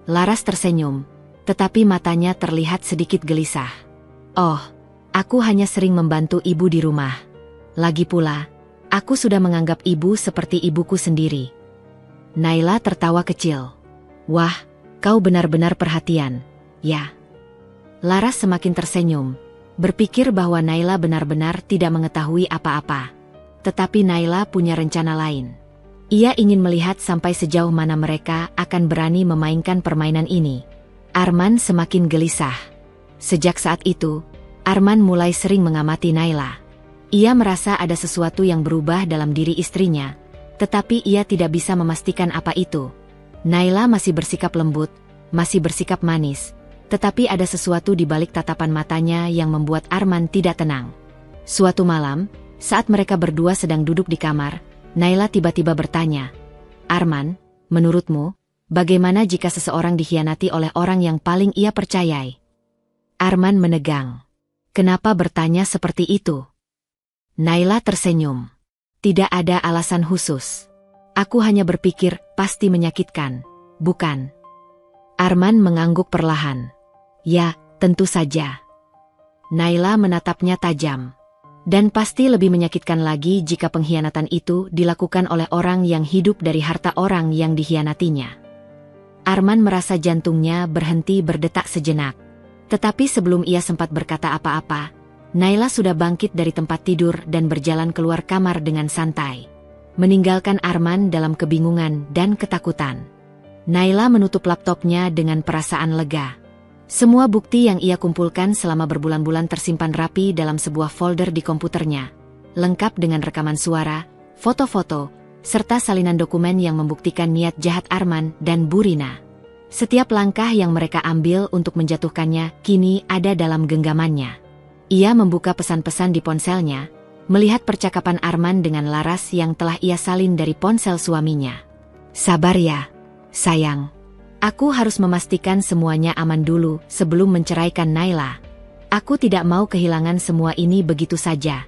Laras tersenyum, tetapi matanya terlihat sedikit gelisah. "Oh, aku hanya sering membantu ibu di rumah. Lagi pula, aku sudah menganggap ibu seperti ibuku sendiri." Naila tertawa kecil. "Wah, kau benar-benar perhatian, ya?" Laras semakin tersenyum, berpikir bahwa Naila benar-benar tidak mengetahui apa-apa. Tetapi Naila punya rencana lain. Ia ingin melihat sampai sejauh mana mereka akan berani memainkan permainan ini. Arman semakin gelisah. Sejak saat itu, Arman mulai sering mengamati Naila. Ia merasa ada sesuatu yang berubah dalam diri istrinya, tetapi ia tidak bisa memastikan apa itu. Naila masih bersikap lembut, masih bersikap manis, tetapi ada sesuatu di balik tatapan matanya yang membuat Arman tidak tenang. Suatu malam, saat mereka berdua sedang duduk di kamar, Naila tiba-tiba bertanya, "Arman, menurutmu, bagaimana jika seseorang dikhianati oleh orang yang paling ia percayai?" Arman menegang. "Kenapa bertanya seperti itu?" Naila tersenyum. "Tidak ada alasan khusus. Aku hanya berpikir pasti menyakitkan, bukan?" Arman mengangguk perlahan. "Ya, tentu saja." Naila menatapnya tajam. "Dan pasti lebih menyakitkan lagi jika pengkhianatan itu dilakukan oleh orang yang hidup dari harta orang yang dikhianatinya." Arman merasa jantungnya berhenti berdetak sejenak. Tetapi sebelum ia sempat berkata apa-apa, Naila sudah bangkit dari tempat tidur dan berjalan keluar kamar dengan santai, meninggalkan Arman dalam kebingungan dan ketakutan. Naila menutup laptopnya dengan perasaan lega. Semua bukti yang ia kumpulkan selama berbulan-bulan tersimpan rapi dalam sebuah folder di komputernya, lengkap dengan rekaman suara, foto-foto, serta salinan dokumen yang membuktikan niat jahat Arman dan Bu Rina. Setiap langkah yang mereka ambil untuk menjatuhkannya kini ada dalam genggamannya. Ia membuka pesan-pesan di ponselnya, melihat percakapan Arman dengan Laras yang telah ia salin dari ponsel suaminya. Sabar ya, sayang. Aku harus memastikan semuanya aman dulu sebelum menceraikan Naila. Aku tidak mau kehilangan semua ini begitu saja.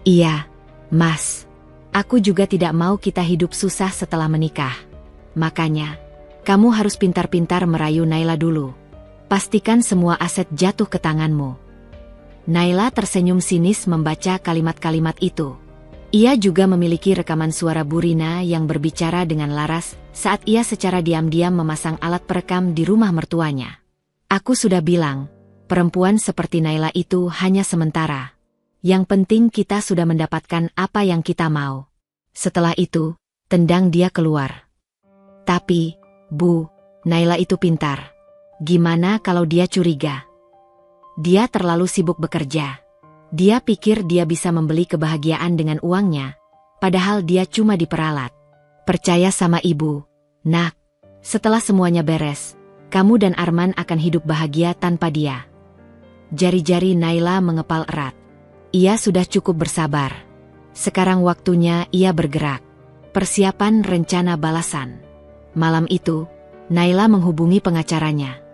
Iya, Mas. Aku juga tidak mau kita hidup susah setelah menikah. Makanya, kamu harus pintar-pintar merayu Naila dulu. Pastikan semua aset jatuh ke tanganmu. Naila tersenyum sinis membaca kalimat-kalimat itu. Ia juga memiliki rekaman suara Bu Rina yang berbicara dengan Laras saat ia secara diam-diam memasang alat perekam di rumah mertuanya. Aku sudah bilang, perempuan seperti Naila itu hanya sementara. Yang penting kita sudah mendapatkan apa yang kita mau. Setelah itu, tendang dia keluar. Tapi, Bu, Naila itu pintar. Gimana kalau dia curiga? Dia terlalu sibuk bekerja. Dia pikir dia bisa membeli kebahagiaan dengan uangnya, padahal dia cuma diperalat. Percaya sama ibu, Nak. Setelah semuanya beres, kamu dan Arman akan hidup bahagia tanpa dia. Jari-jari Naila mengepal erat. Ia sudah cukup bersabar. Sekarang waktunya ia bergerak. Persiapan rencana balasan. Malam itu, Naila menghubungi pengacaranya.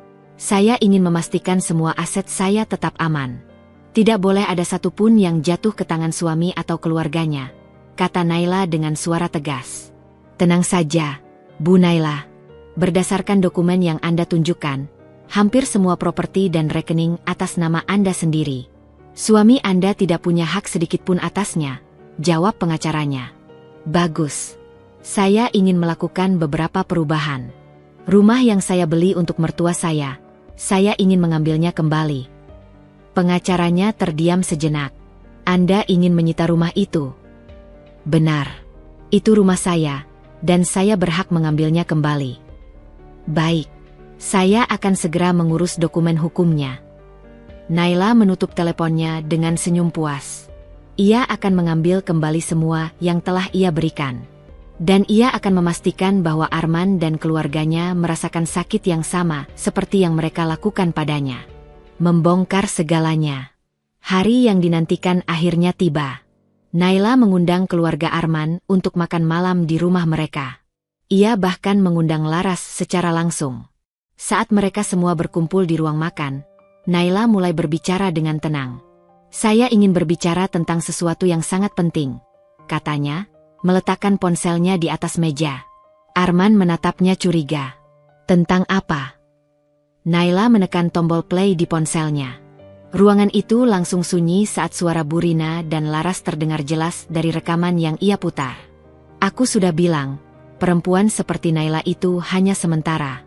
Saya ingin memastikan semua aset saya tetap aman. Tidak boleh ada satupun yang jatuh ke tangan suami atau keluarganya, kata Naila dengan suara tegas. Tenang saja, Bu Naila. Berdasarkan dokumen yang Anda tunjukkan, hampir semua properti dan rekening atas nama Anda sendiri. Suami Anda tidak punya hak sedikitpun atasnya, jawab pengacaranya. Bagus. Saya ingin melakukan beberapa perubahan. Rumah yang saya beli untuk mertua saya ingin mengambilnya kembali. Pengacaranya terdiam sejenak. Anda ingin menyita rumah itu? Benar. Itu rumah saya, dan saya berhak mengambilnya kembali. Baik. Saya akan segera mengurus dokumen hukumnya. Naila menutup teleponnya dengan senyum puas. Ia akan mengambil kembali semua yang telah ia berikan. Dan ia akan memastikan bahwa Arman dan keluarganya merasakan sakit yang sama seperti yang mereka lakukan padanya. Membongkar segalanya. Hari yang dinantikan akhirnya tiba. Naila mengundang keluarga Arman untuk makan malam di rumah mereka. Ia bahkan mengundang Laras secara langsung. Saat mereka semua berkumpul di ruang makan, Naila mulai berbicara dengan tenang. Saya ingin berbicara tentang sesuatu yang sangat penting, katanya, meletakkan ponselnya di atas meja. Arman menatapnya curiga. Tentang apa? Naila menekan tombol play di ponselnya. Ruangan itu langsung sunyi saat suara Bu Rina dan Laras terdengar jelas dari rekaman yang ia putar. Aku sudah bilang, perempuan seperti Naila itu hanya sementara.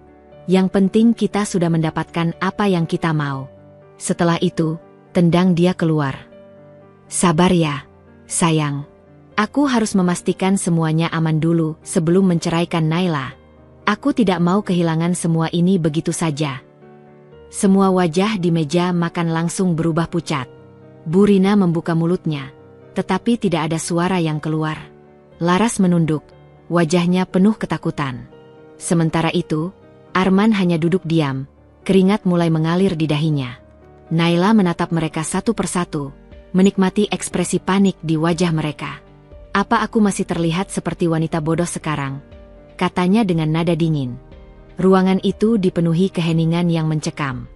Yang penting kita sudah mendapatkan apa yang kita mau. Setelah itu, tendang dia keluar. Sabar ya, sayang. Aku harus memastikan semuanya aman dulu sebelum menceraikan Naila. Aku tidak mau kehilangan semua ini begitu saja. Semua wajah di meja makan langsung berubah pucat. Bu Rina membuka mulutnya, tetapi tidak ada suara yang keluar. Laras menunduk, wajahnya penuh ketakutan. Sementara itu, Arman hanya duduk diam, keringat mulai mengalir di dahinya. Naila menatap mereka satu persatu, menikmati ekspresi panik di wajah mereka. Apa aku masih terlihat seperti wanita bodoh sekarang? Katanya dengan nada dingin. Ruangan itu dipenuhi keheningan yang mencekam.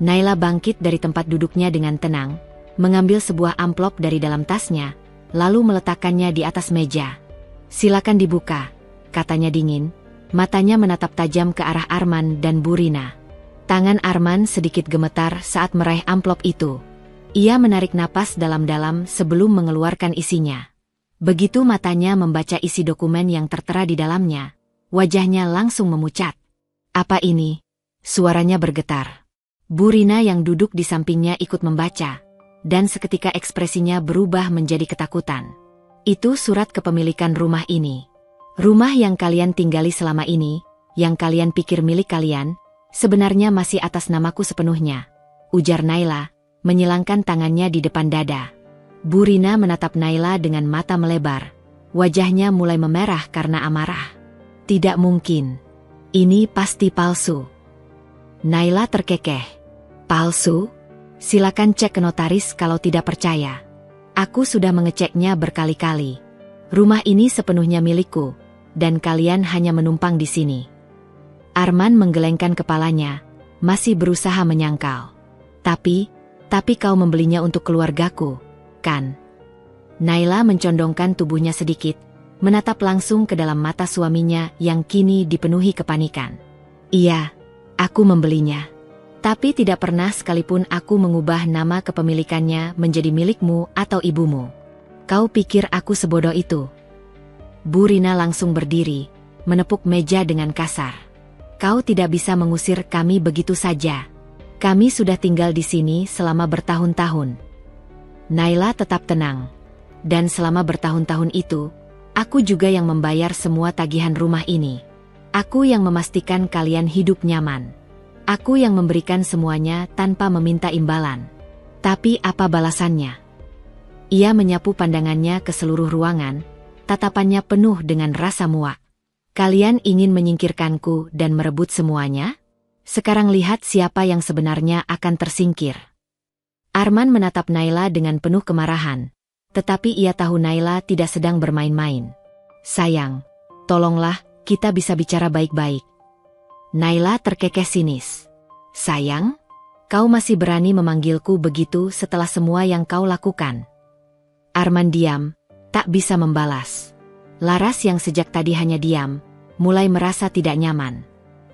Naila bangkit dari tempat duduknya dengan tenang, mengambil sebuah amplop dari dalam tasnya, lalu meletakkannya di atas meja. Silakan dibuka, katanya dingin, matanya menatap tajam ke arah Arman dan Bu Rina. Tangan Arman sedikit gemetar saat meraih amplop itu. Ia menarik napas dalam-dalam sebelum mengeluarkan isinya. Begitu matanya membaca isi dokumen yang tertera di dalamnya, wajahnya langsung memucat. Apa ini? Suaranya bergetar. Bu Rina yang duduk di sampingnya ikut membaca, dan seketika ekspresinya berubah menjadi ketakutan. Itu surat kepemilikan rumah ini. Rumah yang kalian tinggali selama ini, yang kalian pikir milik kalian, sebenarnya masih atas namaku sepenuhnya, ujar Naila, menyilangkan tangannya di depan dada. Bu Rina menatap Naila dengan mata melebar. Wajahnya mulai memerah karena amarah. Tidak mungkin. Ini pasti palsu. Naila terkekeh. Palsu? Silakan cek ke notaris kalau tidak percaya. Aku sudah mengeceknya berkali-kali. Rumah ini sepenuhnya milikku, dan kalian hanya menumpang di sini. Arman menggelengkan kepalanya, masih berusaha menyangkal. Tapi kau membelinya untuk keluargaku, kan? Naila mencondongkan tubuhnya sedikit, menatap langsung ke dalam mata suaminya yang kini dipenuhi kepanikan. Iya, aku membelinya. Tapi tidak pernah sekalipun aku mengubah nama kepemilikannya menjadi milikmu atau ibumu. Kau pikir aku sebodoh itu? Bu Rina langsung berdiri, menepuk meja dengan kasar. Kau tidak bisa mengusir kami begitu saja. Kami sudah tinggal di sini selama bertahun-tahun. Naila tetap tenang. Dan selama bertahun-tahun itu, aku juga yang membayar semua tagihan rumah ini. Aku yang memastikan kalian hidup nyaman. Aku yang memberikan semuanya tanpa meminta imbalan. Tapi apa balasannya? Ia menyapu pandangannya ke seluruh ruangan, tatapannya penuh dengan rasa muak. Kalian ingin menyingkirkanku dan merebut semuanya? Sekarang lihat siapa yang sebenarnya akan tersingkir. Arman menatap Naila dengan penuh kemarahan, tetapi ia tahu Naila tidak sedang bermain-main. Sayang, tolonglah, kita bisa bicara baik-baik. Naila terkekeh sinis. Sayang, kau masih berani memanggilku begitu setelah semua yang kau lakukan? Arman diam, tak bisa membalas. Laras yang sejak tadi hanya diam, mulai merasa tidak nyaman.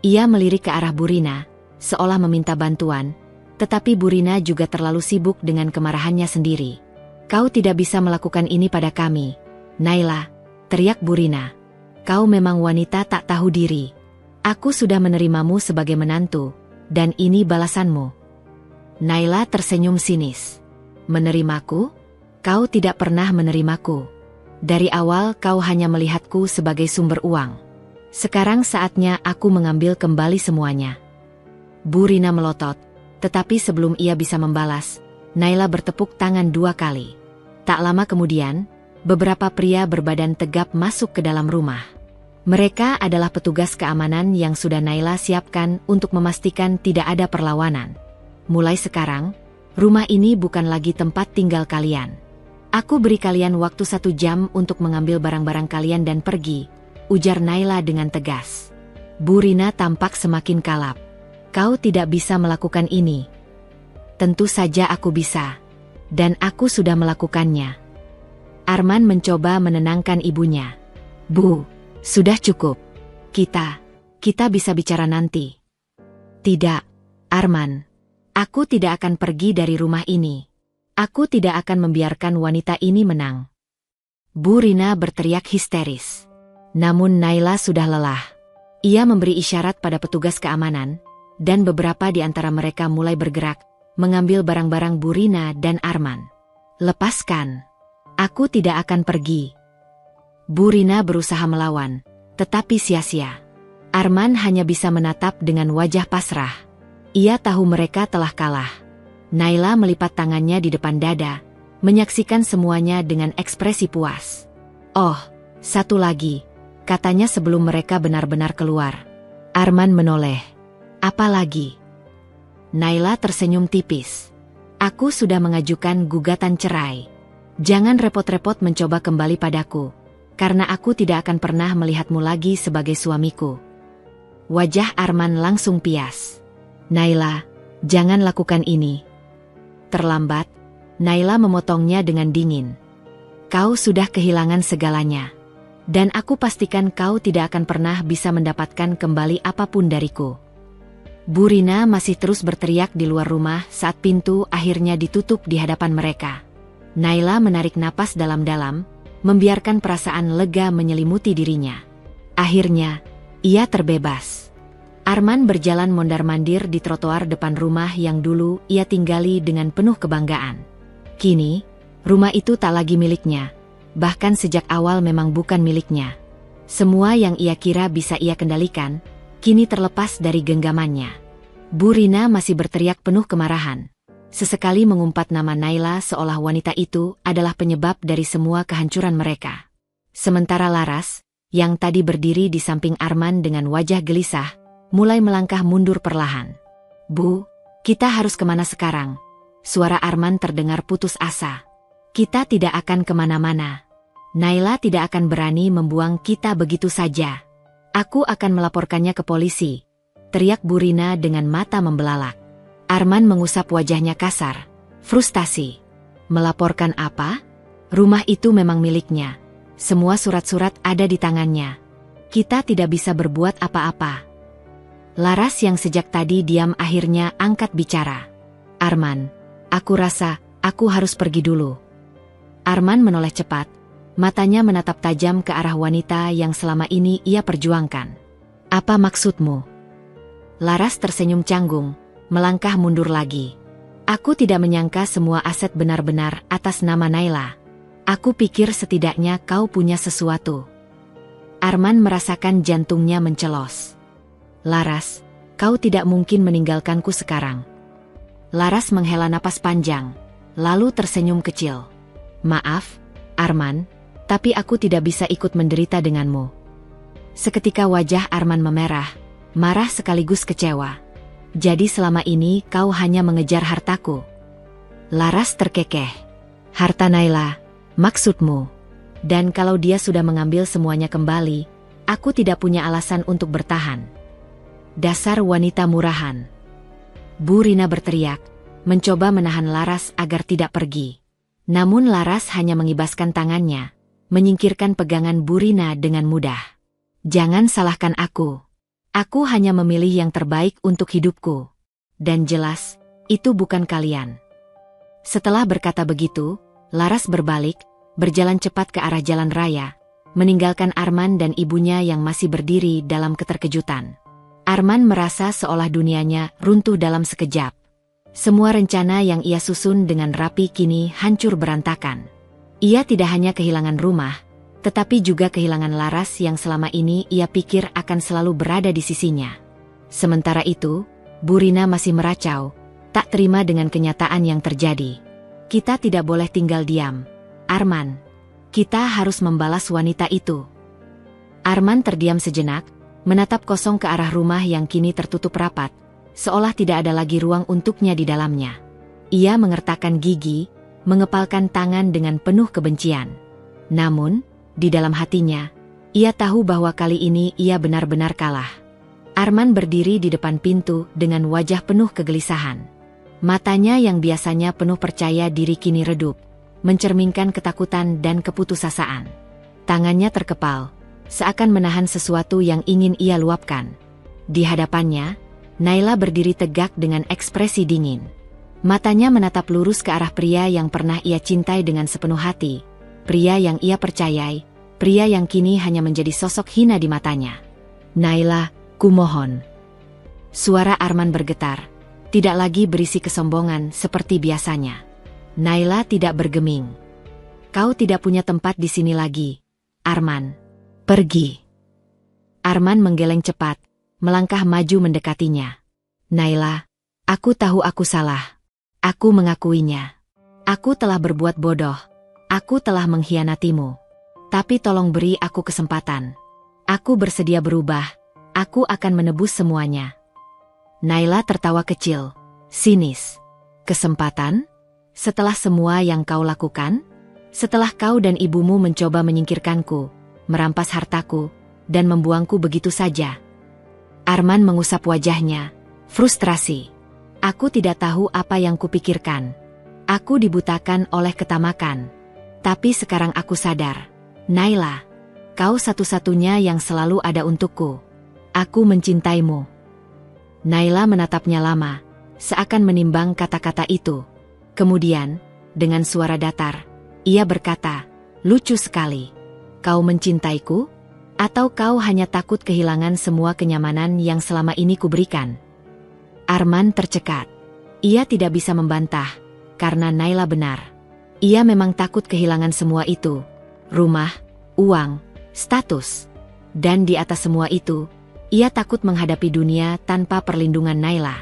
Ia melirik ke arah Bu Rina, seolah meminta bantuan, tetapi Bu Rina juga terlalu sibuk dengan kemarahannya sendiri. Kau tidak bisa melakukan ini pada kami, Naila, teriak Bu Rina. Kau memang wanita tak tahu diri. Aku sudah menerimamu sebagai menantu, dan ini balasanmu. Naila tersenyum sinis. Menerimaku? Kau tidak pernah menerimaku. Dari awal kau hanya melihatku sebagai sumber uang. Sekarang saatnya aku mengambil kembali semuanya. Bu Rina melotot, tetapi sebelum ia bisa membalas, Naila bertepuk tangan 2 kali. Tak lama kemudian, beberapa pria berbadan tegap masuk ke dalam rumah. Mereka adalah petugas keamanan yang sudah Naila siapkan untuk memastikan tidak ada perlawanan. Mulai sekarang, rumah ini bukan lagi tempat tinggal kalian. Aku beri kalian waktu 1 jam untuk mengambil barang-barang kalian dan pergi, ujar Naila dengan tegas. Bu Rina tampak semakin kalap. Kau tidak bisa melakukan ini. Tentu saja aku bisa. Dan aku sudah melakukannya. Arman mencoba menenangkan ibunya. Bu, sudah cukup. Kita bisa bicara nanti. Tidak, Arman. Aku tidak akan pergi dari rumah ini. Aku tidak akan membiarkan wanita ini menang. Bu Rina berteriak histeris. Namun Naila sudah lelah. Ia memberi isyarat pada petugas keamanan, dan beberapa di antara mereka mulai bergerak, mengambil barang-barang Bu Rina dan Arman. Lepaskan. Aku tidak akan pergi. Bu Rina berusaha melawan, tetapi sia-sia. Arman hanya bisa menatap dengan wajah pasrah. Ia tahu mereka telah kalah. Naila melipat tangannya di depan dada, menyaksikan semuanya dengan ekspresi puas. Oh, satu lagi, katanya sebelum mereka benar-benar keluar. Arman menoleh. Apa lagi? Naila tersenyum tipis. Aku sudah mengajukan gugatan cerai. Jangan repot-repot mencoba kembali padaku. Karena aku tidak akan pernah melihatmu lagi sebagai suamiku. Wajah Arman langsung pias. Naila, jangan lakukan ini. Terlambat, Naila memotongnya dengan dingin. Kau sudah kehilangan segalanya. Dan aku pastikan kau tidak akan pernah bisa mendapatkan kembali apapun dariku. Bu Rina masih terus berteriak di luar rumah saat pintu akhirnya ditutup di hadapan mereka. Naila menarik napas dalam-dalam, membiarkan perasaan lega menyelimuti dirinya. Akhirnya, ia terbebas. Arman berjalan mondar-mandir di trotoar depan rumah yang dulu ia tinggali dengan penuh kebanggaan. Kini, rumah itu tak lagi miliknya. Bahkan sejak awal memang bukan miliknya. Semua yang ia kira bisa ia kendalikan, kini terlepas dari genggamannya. Bu Rina masih berteriak penuh kemarahan. Sesekali mengumpat nama Naila seolah wanita itu adalah penyebab dari semua kehancuran mereka. Sementara Laras, yang tadi berdiri di samping Arman dengan wajah gelisah, mulai melangkah mundur perlahan. "Bu, kita harus kemana sekarang?" Suara Arman terdengar putus asa. "Kita tidak akan kemana-mana. Naila tidak akan berani membuang kita begitu saja. Aku akan melaporkannya ke polisi," teriak Bu Rina dengan mata membelalak. Arman mengusap wajahnya kasar. Frustasi. Melaporkan apa? Rumah itu memang miliknya. Semua surat-surat ada di tangannya. Kita tidak bisa berbuat apa-apa. Laras yang sejak tadi diam akhirnya angkat bicara. "Arman, aku rasa aku harus pergi dulu." Arman menoleh cepat. Matanya menatap tajam ke arah wanita yang selama ini ia perjuangkan. "Apa maksudmu?" Laras tersenyum canggung, melangkah mundur lagi. "Aku tidak menyangka semua aset benar-benar atas nama Naila. Aku pikir setidaknya kau punya sesuatu." Arman merasakan jantungnya mencelos. "Laras, kau tidak mungkin meninggalkanku sekarang." Laras menghela napas panjang, lalu tersenyum kecil. "Maaf, Arman, tapi aku tidak bisa ikut menderita denganmu." Seketika wajah Arman memerah, marah sekaligus kecewa. "Jadi selama ini kau hanya mengejar hartaku?" Laras terkekeh. "Harta Naila, maksudmu? Dan kalau dia sudah mengambil semuanya kembali, aku tidak punya alasan untuk bertahan." "Dasar wanita murahan!" Bu Rina berteriak, mencoba menahan Laras agar tidak pergi. Namun Laras hanya mengibaskan tangannya, menyingkirkan pegangan Bu Rina dengan mudah. "Jangan salahkan aku. Aku hanya memilih yang terbaik untuk hidupku. Dan jelas, itu bukan kalian." Setelah berkata begitu, Laras berbalik, berjalan cepat ke arah jalan raya, meninggalkan Arman dan ibunya yang masih berdiri dalam keterkejutan. Arman merasa seolah dunianya runtuh dalam sekejap. Semua rencana yang ia susun dengan rapi kini hancur berantakan. Ia tidak hanya kehilangan rumah, tetapi juga kehilangan Laras yang selama ini ia pikir akan selalu berada di sisinya. Sementara itu, Bu Rina masih meracau, tak terima dengan kenyataan yang terjadi. "Kita tidak boleh tinggal diam, Arman. Kita harus membalas wanita itu." Arman terdiam sejenak, menatap kosong ke arah rumah yang kini tertutup rapat, seolah tidak ada lagi ruang untuknya di dalamnya. Ia mengertakkan gigi, mengepalkan tangan dengan penuh kebencian. Namun, di dalam hatinya, ia tahu bahwa kali ini ia benar-benar kalah. Arman berdiri di depan pintu dengan wajah penuh kegelisahan. Matanya yang biasanya penuh percaya diri kini redup, mencerminkan ketakutan dan keputusasaan. Tangannya terkepal, seakan menahan sesuatu yang ingin ia luapkan. Di hadapannya, Naila berdiri tegak dengan ekspresi dingin. Matanya menatap lurus ke arah pria yang pernah ia cintai dengan sepenuh hati, pria yang ia percayai, pria yang kini hanya menjadi sosok hina di matanya. "Naila, kumohon." Suara Arman bergetar, tidak lagi berisi kesombongan seperti biasanya. Naila tidak bergeming. "Kau tidak punya tempat di sini lagi, Arman. Pergi." Arman menggeleng cepat, melangkah maju mendekatinya. "Naila, aku tahu aku salah. Aku mengakuinya. Aku telah berbuat bodoh. Aku telah mengkhianatimu. Tapi tolong beri aku kesempatan. Aku bersedia berubah. Aku akan menebus semuanya." Naila tertawa kecil, sinis. "Kesempatan? Setelah semua yang kau lakukan? Setelah kau dan ibumu mencoba menyingkirkanku, merampas hartaku, dan membuangku begitu saja?" Arman mengusap wajahnya, frustrasi. "Aku tidak tahu apa yang kupikirkan. Aku dibutakan oleh ketamakan. Tapi sekarang aku sadar. Naila, kau satu-satunya yang selalu ada untukku. Aku mencintaimu." Naila menatapnya lama, seakan menimbang kata-kata itu. Kemudian, dengan suara datar, ia berkata, "Lucu sekali. Kau mencintaiku? Atau kau hanya takut kehilangan semua kenyamanan yang selama ini kuberikan? Arman tercekat. Ia tidak bisa membantah, karena Naila benar. Ia memang takut kehilangan semua itu. Rumah, uang, status. Dan di atas semua itu, ia takut menghadapi dunia tanpa perlindungan Naila.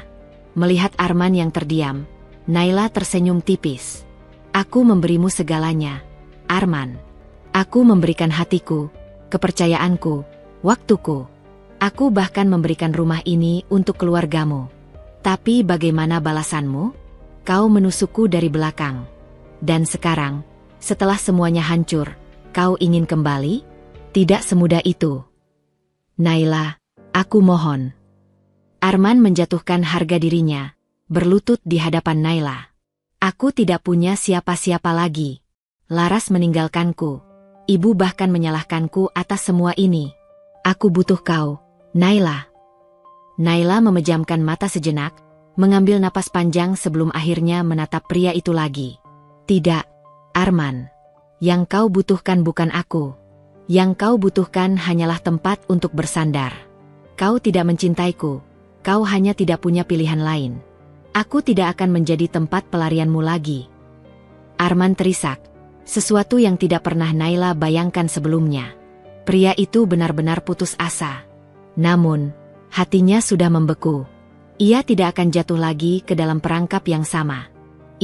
Melihat Arman yang terdiam, Naila tersenyum tipis. Aku memberimu segalanya, Arman. Aku memberikan hatiku, kepercayaanku, waktuku. Aku bahkan memberikan rumah ini untuk keluargamu. Tapi bagaimana balasanmu? Kau menusukku dari belakang. Dan sekarang, setelah semuanya hancur, kau ingin kembali? Tidak semudah itu. Naila, aku mohon. Arman menjatuhkan harga dirinya, berlutut di hadapan Naila. Aku tidak punya siapa-siapa lagi. Laras meninggalkanku. Ibu bahkan menyalahkanku atas semua ini. Aku butuh kau, Naila. Naila memejamkan mata sejenak, mengambil napas panjang sebelum akhirnya menatap pria itu lagi. Tidak, Arman. Yang kau butuhkan bukan aku. Yang kau butuhkan hanyalah tempat untuk bersandar. Kau tidak mencintaiku. Kau hanya tidak punya pilihan lain. Aku tidak akan menjadi tempat pelarianmu lagi. Arman terisak. Sesuatu yang tidak pernah Naila bayangkan sebelumnya. Pria itu benar-benar putus asa. Namun, hatinya sudah membeku. Ia tidak akan jatuh lagi ke dalam perangkap yang sama.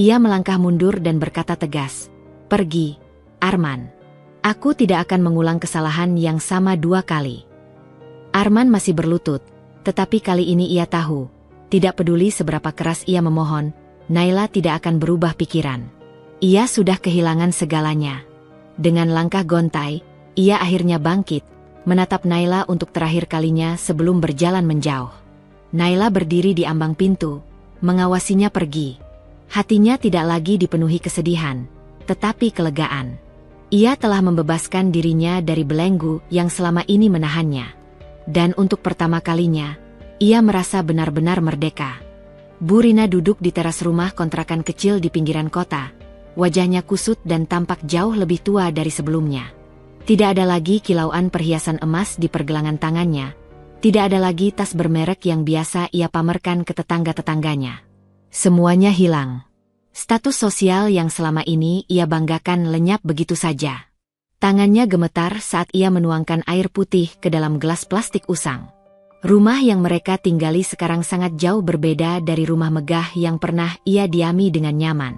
Ia melangkah mundur dan berkata tegas, "Pergi, Arman. Aku tidak akan mengulang kesalahan yang sama 2 kali." Arman masih berlutut, tetapi kali ini ia tahu, tidak peduli seberapa keras ia memohon, Naila tidak akan berubah pikiran. Ia sudah kehilangan segalanya. Dengan langkah gontai, ia akhirnya bangkit, menatap Naila untuk terakhir kalinya sebelum berjalan menjauh. Naila berdiri di ambang pintu, mengawasinya pergi. Hatinya tidak lagi dipenuhi kesedihan, tetapi kelegaan. Ia telah membebaskan dirinya dari belenggu yang selama ini menahannya. Dan untuk pertama kalinya, ia merasa benar-benar merdeka. Bu Rina duduk di teras rumah kontrakan kecil di pinggiran kota. Wajahnya kusut dan tampak jauh lebih tua dari sebelumnya. Tidak ada lagi kilauan perhiasan emas di pergelangan tangannya. Tidak ada lagi tas bermerek yang biasa ia pamerkan ke tetangga-tetangganya. Semuanya hilang. Status sosial yang selama ini ia banggakan lenyap begitu saja. Tangannya gemetar saat ia menuangkan air putih ke dalam gelas plastik usang. Rumah yang mereka tinggali sekarang sangat jauh berbeda dari rumah megah yang pernah ia diami dengan nyaman.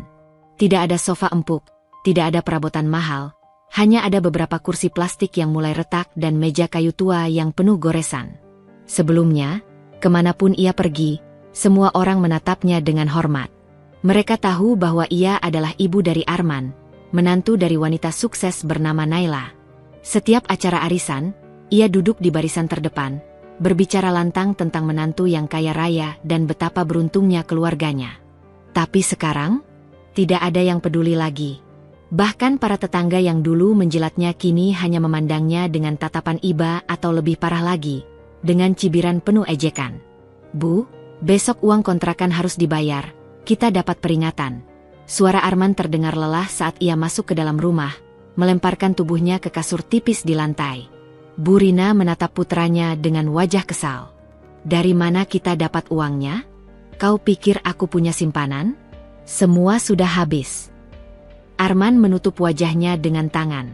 Tidak ada sofa empuk, tidak ada perabotan mahal, hanya ada beberapa kursi plastik yang mulai retak dan meja kayu tua yang penuh goresan. Sebelumnya, kemanapun ia pergi, semua orang menatapnya dengan hormat. Mereka tahu bahwa ia adalah ibu dari Arman, menantu dari wanita sukses bernama Naila. Setiap acara arisan, ia duduk di barisan terdepan, berbicara lantang tentang menantu yang kaya raya dan betapa beruntungnya keluarganya. Tapi sekarang, tidak ada yang peduli lagi. Bahkan para tetangga yang dulu menjilatnya kini hanya memandangnya dengan tatapan iba atau lebih parah lagi, dengan cibiran penuh ejekan. "Bu, besok uang kontrakan harus dibayar, kita dapat peringatan." Suara Arman terdengar lelah saat ia masuk ke dalam rumah, melemparkan tubuhnya ke kasur tipis di lantai. Bu Rina menatap putranya dengan wajah kesal. "Dari mana kita dapat uangnya? Kau pikir aku punya simpanan? Semua sudah habis." Arman menutup wajahnya dengan tangan.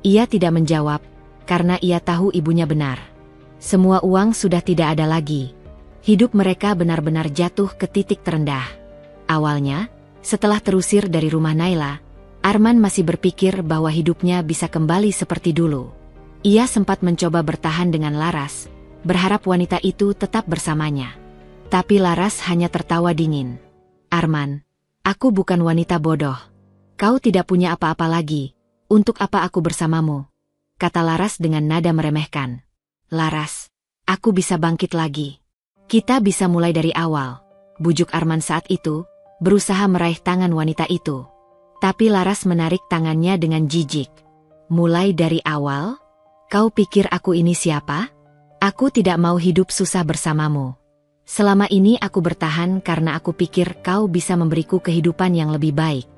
Ia tidak menjawab, karena ia tahu ibunya benar. Semua uang sudah tidak ada lagi. Hidup mereka benar-benar jatuh ke titik terendah. Awalnya, setelah terusir dari rumah Naila, Arman masih berpikir bahwa hidupnya bisa kembali seperti dulu. Ia sempat mencoba bertahan dengan Laras, berharap wanita itu tetap bersamanya. Tapi Laras hanya tertawa dingin. "Arman, aku bukan wanita bodoh. Kau tidak punya apa-apa lagi. Untuk apa aku bersamamu?" kata Laras dengan nada meremehkan. "Laras, aku bisa bangkit lagi. Kita bisa mulai dari awal," bujuk Arman saat itu, berusaha meraih tangan wanita itu. Tapi Laras menarik tangannya dengan jijik. "Mulai dari awal? Kau pikir aku ini siapa? Aku tidak mau hidup susah bersamamu. Selama ini aku bertahan karena aku pikir kau bisa memberiku kehidupan yang lebih baik.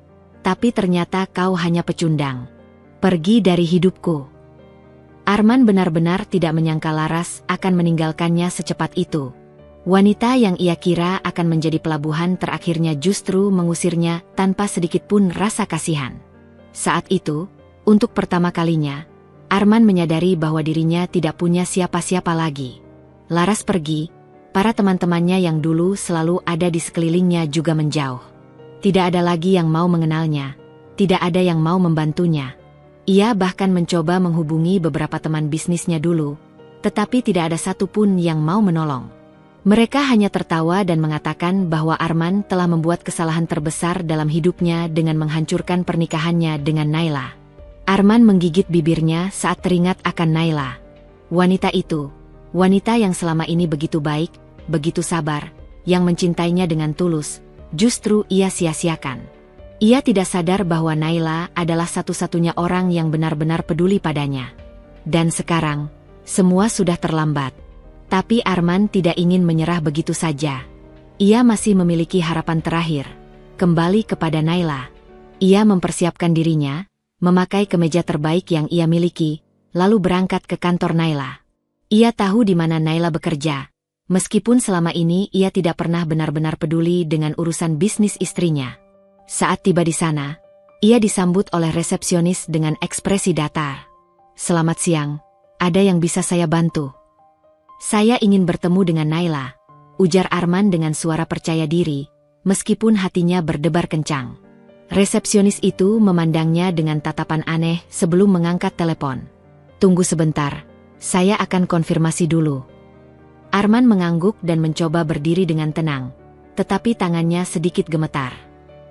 Tapi ternyata kau hanya pecundang. Pergi dari hidupku." Arman benar-benar tidak menyangka Laras akan meninggalkannya secepat itu. Wanita yang ia kira akan menjadi pelabuhan terakhirnya justru mengusirnya tanpa sedikit pun rasa kasihan. Saat itu, untuk pertama kalinya, Arman menyadari bahwa dirinya tidak punya siapa-siapa lagi. Laras pergi, para teman-temannya yang dulu selalu ada di sekelilingnya juga menjauh. Tidak ada lagi yang mau mengenalnya, tidak ada yang mau membantunya. Ia bahkan mencoba menghubungi beberapa teman bisnisnya dulu, tetapi tidak ada satupun yang mau menolong. Mereka hanya tertawa dan mengatakan bahwa Arman telah membuat kesalahan terbesar dalam hidupnya dengan menghancurkan pernikahannya dengan Naila. Arman menggigit bibirnya saat teringat akan Naila. Wanita itu, wanita yang selama ini begitu baik, begitu sabar, yang mencintainya dengan tulus, justru ia sia-siakan. Ia tidak sadar bahwa Naila adalah satu-satunya orang yang benar-benar peduli padanya. Dan sekarang, semua sudah terlambat. Tapi Arman tidak ingin menyerah begitu saja. Ia masih memiliki harapan terakhir, kembali kepada Naila. Ia mempersiapkan dirinya, memakai kemeja terbaik yang ia miliki, lalu berangkat ke kantor Naila. Ia tahu di mana Naila bekerja, meskipun selama ini ia tidak pernah benar-benar peduli dengan urusan bisnis istrinya. Saat tiba di sana, ia disambut oleh resepsionis dengan ekspresi datar. "Selamat siang, ada yang bisa saya bantu?" "Saya ingin bertemu dengan Naila," ujar Arman dengan suara percaya diri, meskipun hatinya berdebar kencang. Resepsionis itu memandangnya dengan tatapan aneh sebelum mengangkat telepon. "Tunggu sebentar, saya akan konfirmasi dulu." Arman mengangguk dan mencoba berdiri dengan tenang, tetapi tangannya sedikit gemetar.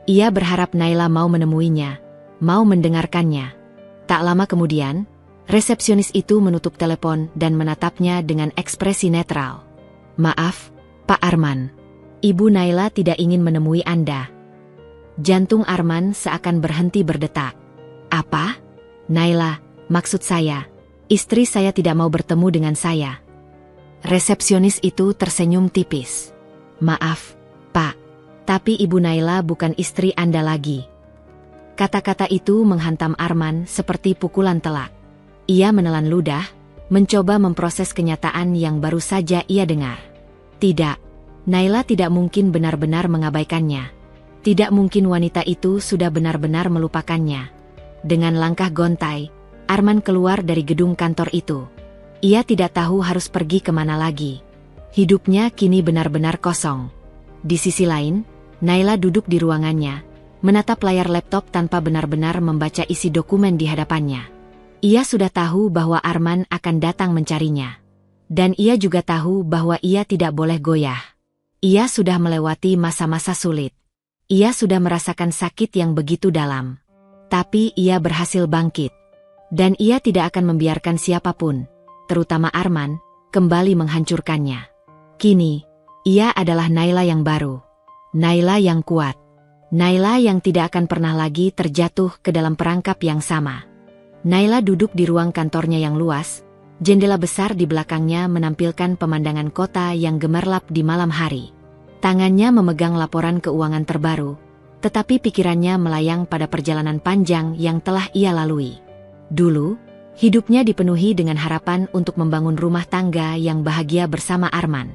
Ia berharap Naila mau menemuinya, mau mendengarkannya. Tak lama kemudian, resepsionis itu menutup telepon dan menatapnya dengan ekspresi netral. "Maaf, Pak Arman. Ibu Naila tidak ingin menemui Anda." Jantung Arman seakan berhenti berdetak. "Apa? Naila, maksud saya, istri saya tidak mau bertemu dengan saya." Resepsionis itu tersenyum tipis. "Maaf, Pak, tapi Ibu Naila bukan istri Anda lagi." Kata-kata itu menghantam Arman seperti pukulan telak. Ia menelan ludah, mencoba memproses kenyataan yang baru saja ia dengar. Tidak, Naila tidak mungkin benar-benar mengabaikannya. Tidak mungkin wanita itu sudah benar-benar melupakannya. Dengan langkah gontai, Arman keluar dari gedung kantor itu. Ia tidak tahu harus pergi kemana lagi. Hidupnya kini benar-benar kosong. Di sisi lain, Naila duduk di ruangannya, menatap layar laptop tanpa benar-benar membaca isi dokumen di hadapannya. Ia sudah tahu bahwa Arman akan datang mencarinya. Dan ia juga tahu bahwa ia tidak boleh goyah. Ia sudah melewati masa-masa sulit. Ia sudah merasakan sakit yang begitu dalam. Tapi ia berhasil bangkit. Dan ia tidak akan membiarkan siapapun, terutama Arman, kembali menghancurkannya. Kini, ia adalah Naila yang baru. Naila yang kuat. Naila yang tidak akan pernah lagi terjatuh ke dalam perangkap yang sama. Naila duduk di ruang kantornya yang luas, jendela besar di belakangnya menampilkan pemandangan kota yang gemerlap di malam hari. Tangannya memegang laporan keuangan terbaru, tetapi pikirannya melayang pada perjalanan panjang yang telah ia lalui. Dulu, hidupnya dipenuhi dengan harapan untuk membangun rumah tangga yang bahagia bersama Arman.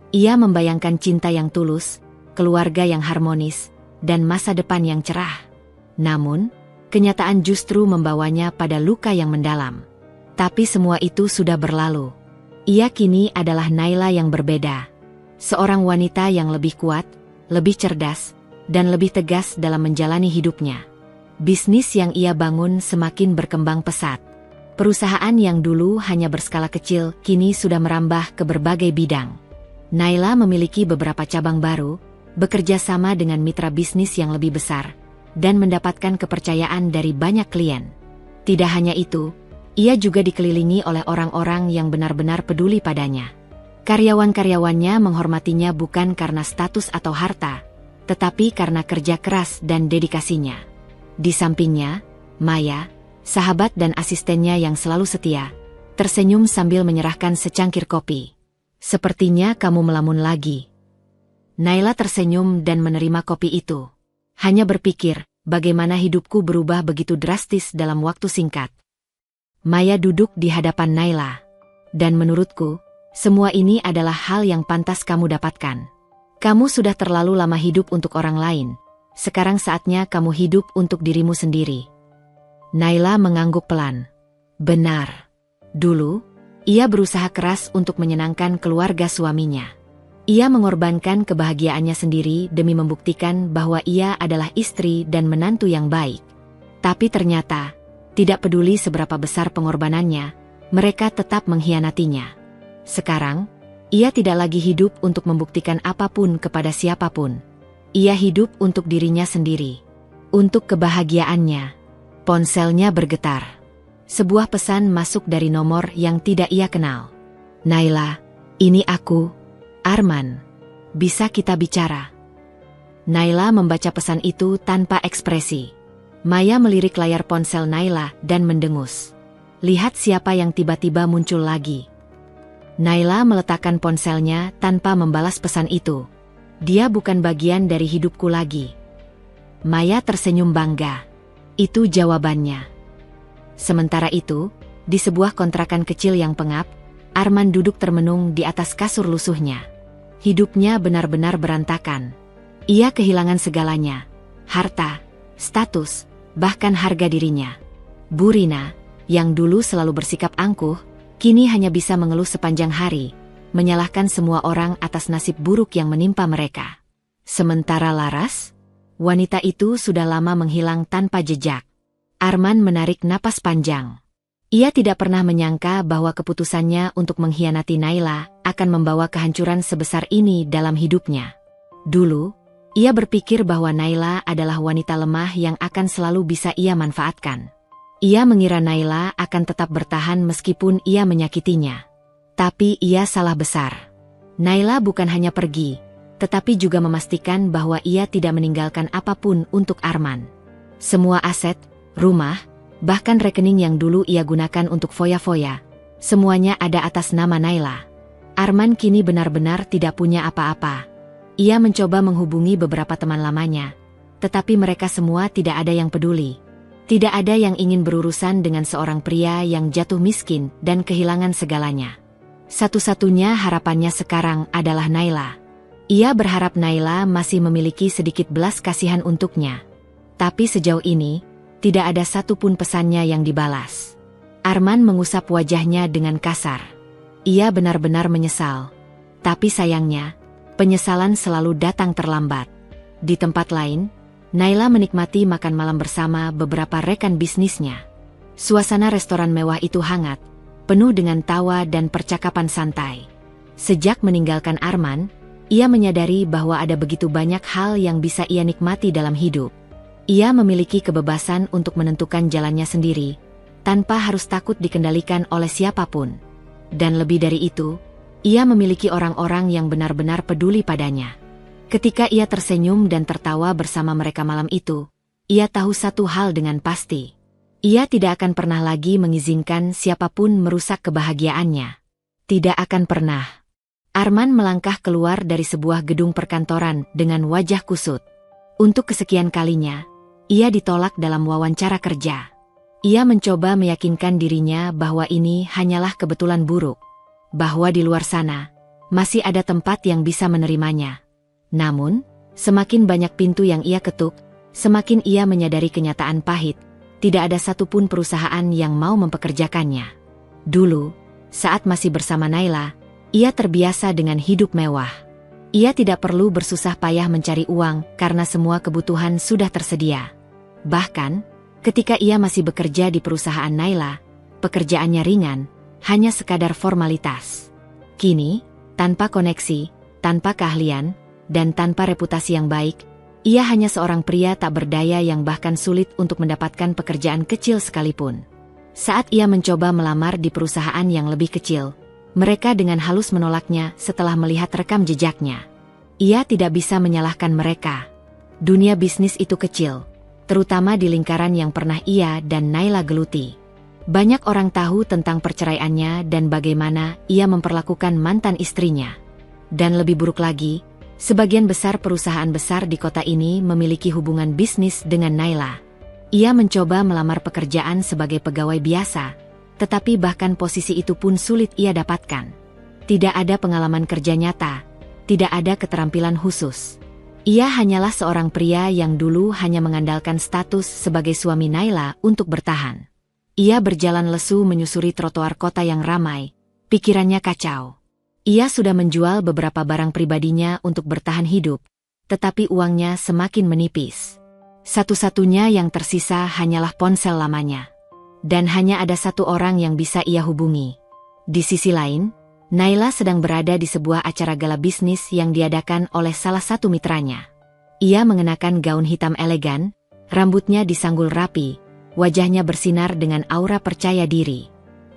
Ia membayangkan cinta yang tulus, keluarga yang harmonis, dan masa depan yang cerah. Namun, kenyataan justru membawanya pada luka yang mendalam. Tapi semua itu sudah berlalu. Ia kini adalah Naila yang berbeda. Seorang wanita yang lebih kuat, lebih cerdas, dan lebih tegas dalam menjalani hidupnya. Bisnis yang ia bangun semakin berkembang pesat. Perusahaan yang dulu hanya berskala kecil, kini sudah merambah ke berbagai bidang. Naila memiliki beberapa cabang baru, bekerja sama dengan mitra bisnis yang lebih besar, dan mendapatkan kepercayaan dari banyak klien. Tidak hanya itu, ia juga dikelilingi oleh orang-orang yang benar-benar peduli padanya. Karyawan-karyawannya menghormatinya bukan karena status atau harta, tetapi karena kerja keras dan dedikasinya. Di sampingnya, Maya, sahabat dan asistennya yang selalu setia, tersenyum sambil menyerahkan secangkir kopi. "Sepertinya kamu melamun lagi." Naila tersenyum dan menerima kopi itu. Hanya berpikir, bagaimana hidupku berubah begitu drastis dalam waktu singkat. Maya duduk di hadapan Naila. Dan menurutku, semua ini adalah hal yang pantas kamu dapatkan. Kamu sudah terlalu lama hidup untuk orang lain. Sekarang saatnya kamu hidup untuk dirimu sendiri. Naila mengangguk pelan. Benar. Dulu, ia berusaha keras untuk menyenangkan keluarga suaminya. Ia mengorbankan kebahagiaannya sendiri demi membuktikan bahwa ia adalah istri dan menantu yang baik. Tapi ternyata, tidak peduli seberapa besar pengorbanannya, mereka tetap mengkhianatinya. Sekarang, ia tidak lagi hidup untuk membuktikan apapun kepada siapapun. Ia hidup untuk dirinya sendiri. Untuk kebahagiaannya. Ponselnya bergetar. Sebuah pesan masuk dari nomor yang tidak ia kenal. Naila, ini aku, Arman. Bisa kita bicara? Naila membaca pesan itu tanpa ekspresi. Maya melirik layar ponsel Naila dan mendengus. Lihat siapa yang tiba-tiba muncul lagi. Naila meletakkan ponselnya tanpa membalas pesan itu. Dia bukan bagian dari hidupku lagi. Maya tersenyum bangga. Itu jawabannya. Sementara itu, di sebuah kontrakan kecil yang pengap, Arman duduk termenung di atas kasur lusuhnya. Hidupnya benar-benar berantakan. Ia kehilangan segalanya. Harta, status, bahkan harga dirinya. Bu Rina, yang dulu selalu bersikap angkuh, kini hanya bisa mengeluh sepanjang hari, menyalahkan semua orang atas nasib buruk yang menimpa mereka. Sementara Laras, wanita itu sudah lama menghilang tanpa jejak. Arman menarik napas panjang. Ia tidak pernah menyangka bahwa keputusannya untuk mengkhianati Naila akan membawa kehancuran sebesar ini dalam hidupnya. Dulu, ia berpikir bahwa Naila adalah wanita lemah yang akan selalu bisa ia manfaatkan. Ia mengira Naila akan tetap bertahan meskipun ia menyakitinya. Tapi ia salah besar. Naila bukan hanya pergi, tetapi juga memastikan bahwa ia tidak meninggalkan apapun untuk Arman. Semua aset, rumah, bahkan rekening yang dulu ia gunakan untuk foya-foya, semuanya ada atas nama Naila. Arman kini benar-benar tidak punya apa-apa. Ia mencoba menghubungi beberapa teman lamanya, tetapi mereka semua tidak ada yang peduli. Tidak ada yang ingin berurusan dengan seorang pria yang jatuh miskin dan kehilangan segalanya. Satu-satunya harapannya sekarang adalah Naila. Ia berharap Naila masih memiliki sedikit belas kasihan untuknya. Tapi sejauh ini, tidak ada satupun pesannya yang dibalas. Arman mengusap wajahnya dengan kasar. Ia benar-benar menyesal. Tapi sayangnya, penyesalan selalu datang terlambat. Di tempat lain, Naila menikmati makan malam bersama beberapa rekan bisnisnya. Suasana restoran mewah itu hangat, penuh dengan tawa dan percakapan santai. Sejak meninggalkan Arman, ia menyadari bahwa ada begitu banyak hal yang bisa ia nikmati dalam hidup. Ia memiliki kebebasan untuk menentukan jalannya sendiri, tanpa harus takut dikendalikan oleh siapapun. Dan lebih dari itu, ia memiliki orang-orang yang benar-benar peduli padanya. Ketika ia tersenyum dan tertawa bersama mereka malam itu, ia tahu satu hal dengan pasti. Ia tidak akan pernah lagi mengizinkan siapapun merusak kebahagiaannya. Tidak akan pernah. Arman melangkah keluar dari sebuah gedung perkantoran dengan wajah kusut. Untuk kesekian kalinya, ia ditolak dalam wawancara kerja. Ia mencoba meyakinkan dirinya bahwa ini hanyalah kebetulan buruk. Bahwa di luar sana, masih ada tempat yang bisa menerimanya. Namun, semakin banyak pintu yang ia ketuk, semakin ia menyadari kenyataan pahit. Tidak ada satupun perusahaan yang mau mempekerjakannya. Dulu, saat masih bersama Naila, ia terbiasa dengan hidup mewah. Ia tidak perlu bersusah payah mencari uang karena semua kebutuhan sudah tersedia. Bahkan, ketika ia masih bekerja di perusahaan Naila, pekerjaannya ringan, hanya sekadar formalitas. Kini, tanpa koneksi, tanpa keahlian, dan tanpa reputasi yang baik, ia hanya seorang pria tak berdaya yang bahkan sulit untuk mendapatkan pekerjaan kecil sekalipun. Saat ia mencoba melamar di perusahaan yang lebih kecil, mereka dengan halus menolaknya setelah melihat rekam jejaknya. Ia tidak bisa menyalahkan mereka. Dunia bisnis itu kecil, terutama di lingkaran yang pernah ia dan Naila geluti. Banyak orang tahu tentang perceraiannya dan bagaimana ia memperlakukan mantan istrinya. Dan lebih buruk lagi, sebagian besar perusahaan besar di kota ini memiliki hubungan bisnis dengan Naila. Ia mencoba melamar pekerjaan sebagai pegawai biasa, tetapi bahkan posisi itu pun sulit ia dapatkan. Tidak ada pengalaman kerja nyata, tidak ada keterampilan khusus. Ia hanyalah seorang pria yang dulu hanya mengandalkan status sebagai suami Naila untuk bertahan. Ia berjalan lesu menyusuri trotoar kota yang ramai, pikirannya kacau. Ia sudah menjual beberapa barang pribadinya untuk bertahan hidup, tetapi uangnya semakin menipis. Satu-satunya yang tersisa hanyalah ponsel lamanya. Dan hanya ada satu orang yang bisa ia hubungi. Di sisi lain, Naila sedang berada di sebuah acara gala bisnis yang diadakan oleh salah satu mitranya. Ia mengenakan gaun hitam elegan, rambutnya disanggul rapi, wajahnya bersinar dengan aura percaya diri.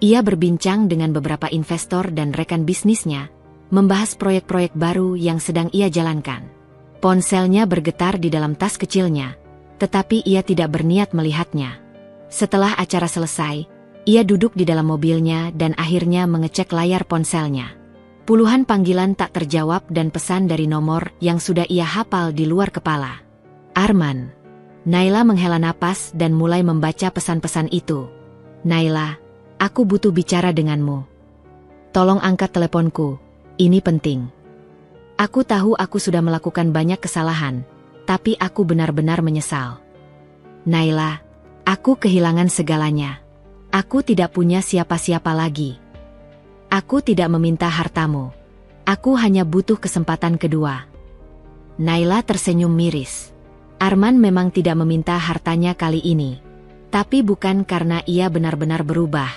Ia berbincang dengan beberapa investor dan rekan bisnisnya, membahas proyek-proyek baru yang sedang ia jalankan. Ponselnya bergetar di dalam tas kecilnya, tetapi ia tidak berniat melihatnya. Setelah acara selesai, ia duduk di dalam mobilnya dan akhirnya mengecek layar ponselnya. Puluhan panggilan tak terjawab dan pesan dari nomor yang sudah ia hafal di luar kepala. Arman. Naila menghela napas dan mulai membaca pesan-pesan itu. Naila, aku butuh bicara denganmu. Tolong angkat teleponku, ini penting. Aku tahu aku sudah melakukan banyak kesalahan, tapi aku benar-benar menyesal. Naila, aku kehilangan segalanya. Aku tidak punya siapa-siapa lagi. Aku tidak meminta hartamu. Aku hanya butuh kesempatan kedua. Naila tersenyum miris. Arman memang tidak meminta hartanya kali ini. Tapi bukan karena ia benar-benar berubah.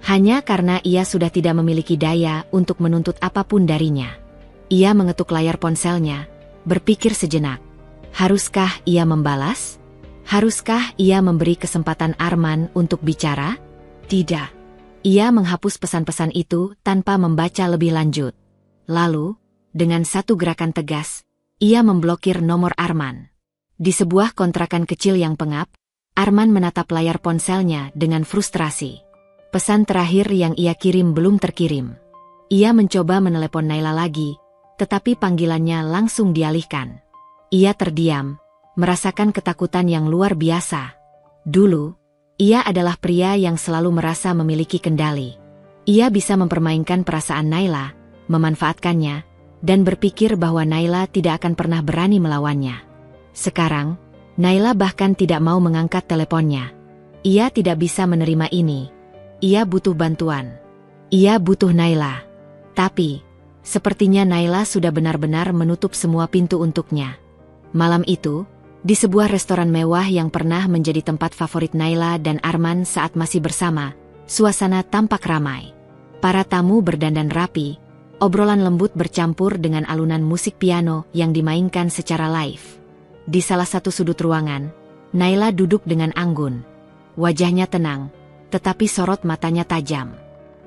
Hanya karena ia sudah tidak memiliki daya untuk menuntut apapun darinya. Ia mengetuk layar ponselnya, berpikir sejenak. Haruskah ia membalas? Haruskah ia memberi kesempatan Arman untuk bicara? Tidak. Ia menghapus pesan-pesan itu tanpa membaca lebih lanjut. Lalu, dengan satu gerakan tegas, ia memblokir nomor Arman. Di sebuah kontrakan kecil yang pengap, Arman menatap layar ponselnya dengan frustrasi. Pesan terakhir yang ia kirim belum terkirim. Ia mencoba menelepon Naila lagi, tetapi panggilannya langsung dialihkan. Ia terdiam, merasakan ketakutan yang luar biasa. Dulu, ia adalah pria yang selalu merasa memiliki kendali. Ia bisa mempermainkan perasaan Naila, memanfaatkannya, dan berpikir bahwa Naila tidak akan pernah berani melawannya. Sekarang, Naila bahkan tidak mau mengangkat teleponnya. Ia tidak bisa menerima ini. Ia butuh bantuan. Ia butuh Naila. Tapi, sepertinya Naila sudah benar-benar menutup semua pintu untuknya. Malam itu, di sebuah restoran mewah yang pernah menjadi tempat favorit Naila dan Arman saat masih bersama, suasana tampak ramai. Para tamu berdandan rapi, obrolan lembut bercampur dengan alunan musik piano yang dimainkan secara live. Di salah satu sudut ruangan, Naila duduk dengan anggun. Wajahnya tenang, tetapi sorot matanya tajam.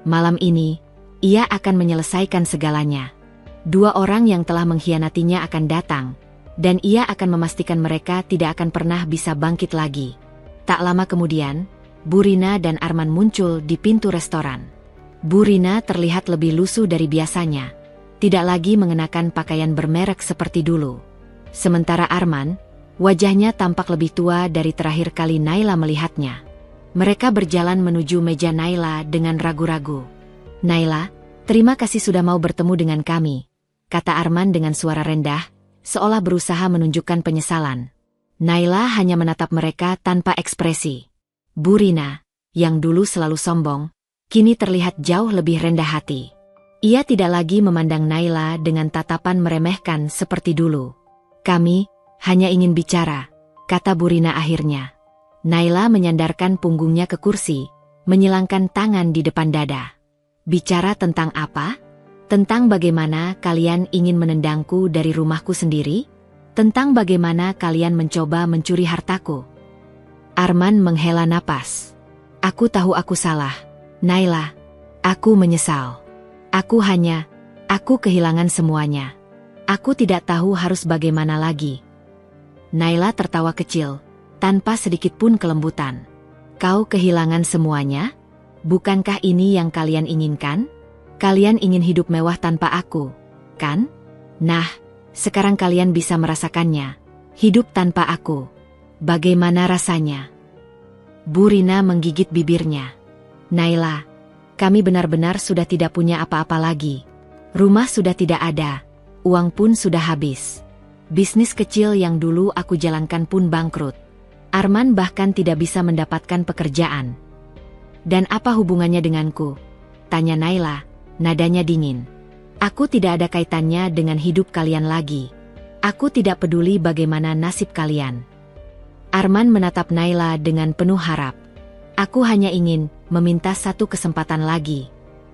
Malam ini, ia akan menyelesaikan segalanya. Dua orang yang telah mengkhianatinya akan datang, dan ia akan memastikan mereka tidak akan pernah bisa bangkit lagi. Tak lama kemudian, Bu Rina dan Arman muncul di pintu restoran. Bu Rina terlihat lebih lusuh dari biasanya, tidak lagi mengenakan pakaian bermerek seperti dulu. Sementara Arman, wajahnya tampak lebih tua dari terakhir kali Naila melihatnya. Mereka berjalan menuju meja Naila dengan ragu-ragu. Naila, terima kasih sudah mau bertemu dengan kami, kata Arman dengan suara rendah, seolah berusaha menunjukkan penyesalan. Naila hanya menatap mereka tanpa ekspresi. Bu Rina, yang dulu selalu sombong, kini terlihat jauh lebih rendah hati. Ia tidak lagi memandang Naila dengan tatapan meremehkan seperti dulu. Kami hanya ingin bicara, kata Bu Rina akhirnya. Naila menyandarkan punggungnya ke kursi, menyilangkan tangan di depan dada. Bicara tentang apa? Tentang bagaimana kalian ingin menendangku dari rumahku sendiri? Tentang bagaimana kalian mencoba mencuri hartaku? Arman menghela napas. Aku tahu aku salah, Naila. Aku menyesal. Aku kehilangan semuanya. Aku tidak tahu harus bagaimana lagi. Naila tertawa kecil, tanpa sedikit pun kelembutan. Kau kehilangan semuanya? Bukankah ini yang kalian inginkan? Kalian ingin hidup mewah tanpa aku, kan? Nah, sekarang kalian bisa merasakannya. Hidup tanpa aku. Bagaimana rasanya? Bu Rina menggigit bibirnya. Naila, kami benar-benar sudah tidak punya apa-apa lagi. Rumah sudah tidak ada, uang pun sudah habis. Bisnis kecil yang dulu aku jalankan pun bangkrut. Arman bahkan tidak bisa mendapatkan pekerjaan. Dan apa hubungannya denganku? Tanya Naila, nadanya dingin. Aku tidak ada kaitannya dengan hidup kalian lagi. Aku tidak peduli bagaimana nasib kalian. Arman menatap Naila dengan penuh harap. Aku hanya ingin meminta satu kesempatan lagi.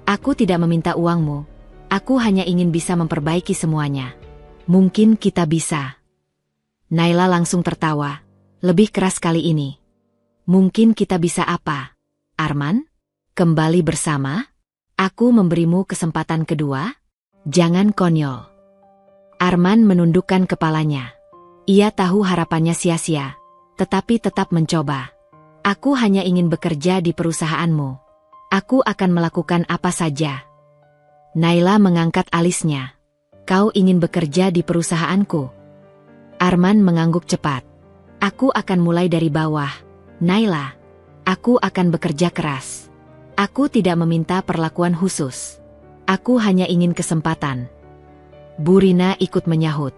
Aku tidak meminta uangmu. Aku hanya ingin bisa memperbaiki semuanya. Mungkin kita bisa. Naila langsung tertawa. Lebih keras kali ini. Mungkin kita bisa apa? Arman? Kembali bersama? Aku memberimu kesempatan kedua? Jangan konyol. Arman menundukkan kepalanya. Ia tahu harapannya sia-sia, tetapi tetap mencoba. Aku hanya ingin bekerja di perusahaanmu. Aku akan melakukan apa saja. Naila mengangkat alisnya. Kau ingin bekerja di perusahaanku? Arman mengangguk cepat. Aku akan mulai dari bawah, Naila. Aku akan bekerja keras. Aku tidak meminta perlakuan khusus. Aku hanya ingin kesempatan. Bu Rina ikut menyahut.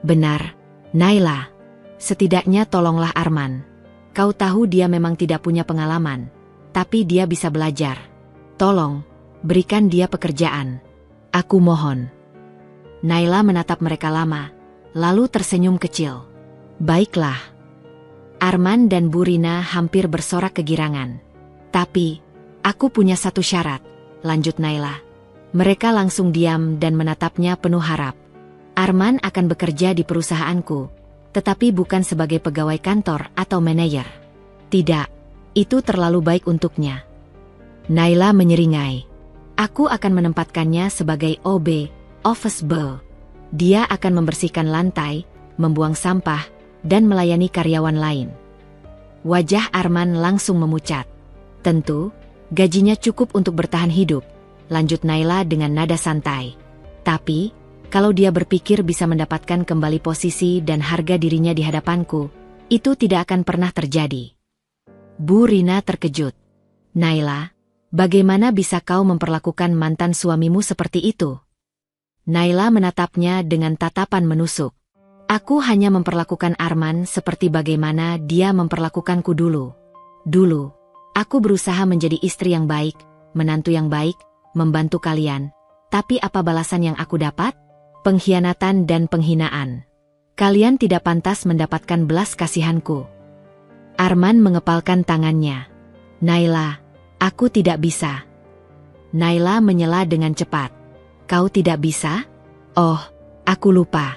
Benar, Naila. Setidaknya tolonglah Arman. Kau tahu dia memang tidak punya pengalaman, tapi dia bisa belajar. Tolong, berikan dia pekerjaan. Aku mohon. Naila menatap mereka lama, lalu tersenyum kecil. Baiklah. Arman dan Bu Rina hampir bersorak kegirangan. Tapi, aku punya satu syarat, lanjut Naila. Mereka langsung diam dan menatapnya penuh harap. Arman akan bekerja di perusahaanku, tetapi bukan sebagai pegawai kantor atau manajer. Tidak, itu terlalu baik untuknya. Naila menyeringai. Aku akan menempatkannya sebagai OB, office boy. Dia akan membersihkan lantai, membuang sampah, dan melayani karyawan lain. Wajah Arman langsung memucat. Tentu, gajinya cukup untuk bertahan hidup, lanjut Naila dengan nada santai. Tapi, kalau dia berpikir bisa mendapatkan kembali posisi dan harga dirinya di hadapanku, itu tidak akan pernah terjadi. Bu Rina terkejut. Naila, bagaimana bisa kau memperlakukan mantan suamimu seperti itu? Naila menatapnya dengan tatapan menusuk. Aku hanya memperlakukan Arman seperti bagaimana dia memperlakukanku dulu. Dulu, aku berusaha menjadi istri yang baik, menantu yang baik, membantu kalian. Tapi apa balasan yang aku dapat? Pengkhianatan dan penghinaan. Kalian tidak pantas mendapatkan belas kasihanku. Arman mengepalkan tangannya. Naila, aku tidak bisa. Naila menyela dengan cepat. Kau tidak bisa? Oh, aku lupa.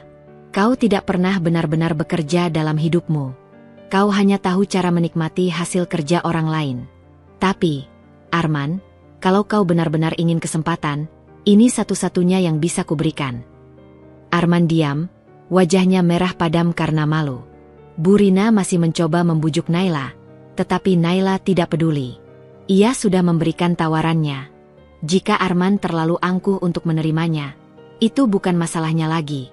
Kau tidak pernah benar-benar bekerja dalam hidupmu. Kau hanya tahu cara menikmati hasil kerja orang lain. Tapi, Arman, kalau kau benar-benar ingin kesempatan, ini satu-satunya yang bisa kuberikan. Arman diam, wajahnya merah padam karena malu. Bu Rina masih mencoba membujuk Naila, tetapi Naila tidak peduli. Ia sudah memberikan tawarannya. Jika Arman terlalu angkuh untuk menerimanya, itu bukan masalahnya lagi.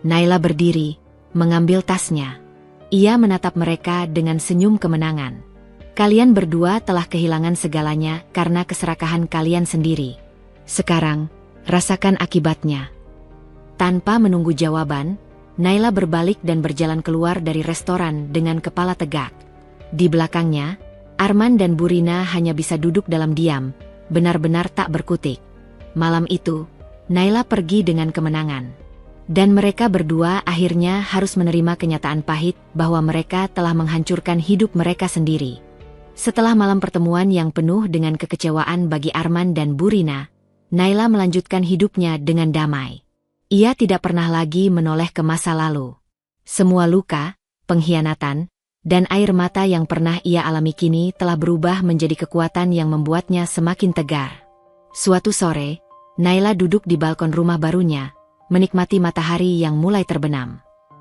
Naila berdiri, mengambil tasnya. Ia menatap mereka dengan senyum kemenangan. Kalian berdua telah kehilangan segalanya karena keserakahan kalian sendiri. Sekarang, rasakan akibatnya. Tanpa menunggu jawaban, Naila berbalik dan berjalan keluar dari restoran dengan kepala tegak. Di belakangnya, Arman dan Bu Rina hanya bisa duduk dalam diam, benar-benar tak berkutik. Malam itu, Naila pergi dengan kemenangan. Dan mereka berdua akhirnya harus menerima kenyataan pahit bahwa mereka telah menghancurkan hidup mereka sendiri. Setelah malam pertemuan yang penuh dengan kekecewaan bagi Arman dan Bu Rina, Naila melanjutkan hidupnya dengan damai. Ia tidak pernah lagi menoleh ke masa lalu. Semua luka, pengkhianatan, dan air mata yang pernah ia alami kini telah berubah menjadi kekuatan yang membuatnya semakin tegar. Suatu sore, Naila duduk di balkon rumah barunya, menikmati matahari yang mulai terbenam.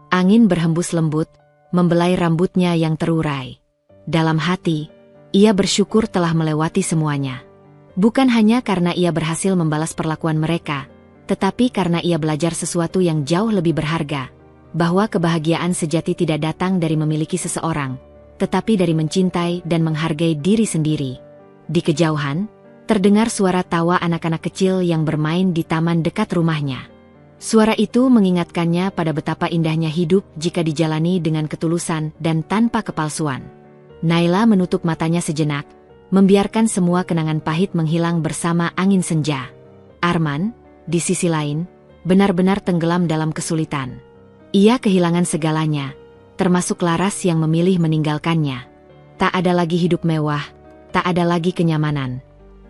Angin berhembus lembut, membelai rambutnya yang terurai. Dalam hati, ia bersyukur telah melewati semuanya. Bukan hanya karena ia berhasil membalas perlakuan mereka, tetapi karena ia belajar sesuatu yang jauh lebih berharga, bahwa kebahagiaan sejati tidak datang dari memiliki seseorang, tetapi dari mencintai dan menghargai diri sendiri. Di kejauhan, terdengar suara tawa anak-anak kecil yang bermain di taman dekat rumahnya. Suara itu mengingatkannya pada betapa indahnya hidup jika dijalani dengan ketulusan dan tanpa kepalsuan. Naila menutup matanya sejenak, membiarkan semua kenangan pahit menghilang bersama angin senja. Arman, di sisi lain, benar-benar tenggelam dalam kesulitan. Ia kehilangan segalanya, termasuk Laras yang memilih meninggalkannya. Tak ada lagi hidup mewah, tak ada lagi kenyamanan.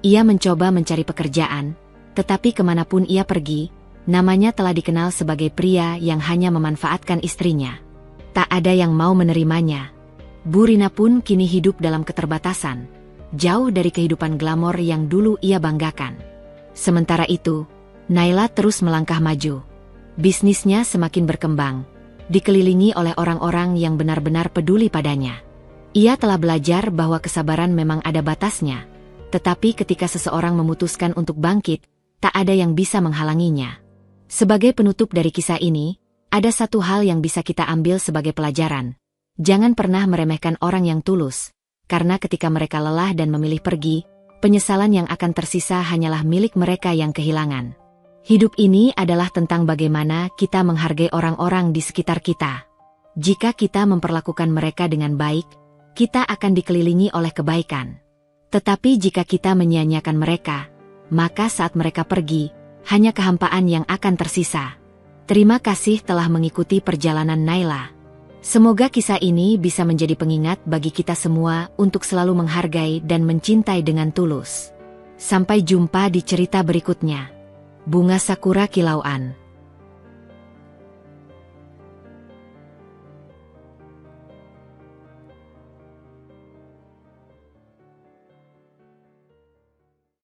Ia mencoba mencari pekerjaan, tetapi kemanapun ia pergi, namanya telah dikenal sebagai pria yang hanya memanfaatkan istrinya. Tak ada yang mau menerimanya. Bu Rina pun kini hidup dalam keterbatasan, jauh dari kehidupan glamor yang dulu ia banggakan. Sementara itu, Naila terus melangkah maju. Bisnisnya semakin berkembang, dikelilingi oleh orang-orang yang benar-benar peduli padanya. Ia telah belajar bahwa kesabaran memang ada batasnya, tetapi ketika seseorang memutuskan untuk bangkit, tak ada yang bisa menghalanginya. Sebagai penutup dari kisah ini, ada satu hal yang bisa kita ambil sebagai pelajaran. Jangan pernah meremehkan orang yang tulus, karena ketika mereka lelah dan memilih pergi, penyesalan yang akan tersisa hanyalah milik mereka yang kehilangan. Hidup ini adalah tentang bagaimana kita menghargai orang-orang di sekitar kita. Jika kita memperlakukan mereka dengan baik, kita akan dikelilingi oleh kebaikan. Tetapi jika kita menyia-nyiakan mereka, maka saat mereka pergi, hanya kehampaan yang akan tersisa. Terima kasih telah mengikuti perjalanan Naila. Semoga kisah ini bisa menjadi pengingat bagi kita semua untuk selalu menghargai dan mencintai dengan tulus. Sampai jumpa di cerita berikutnya. Bunga Sakura Kilauan.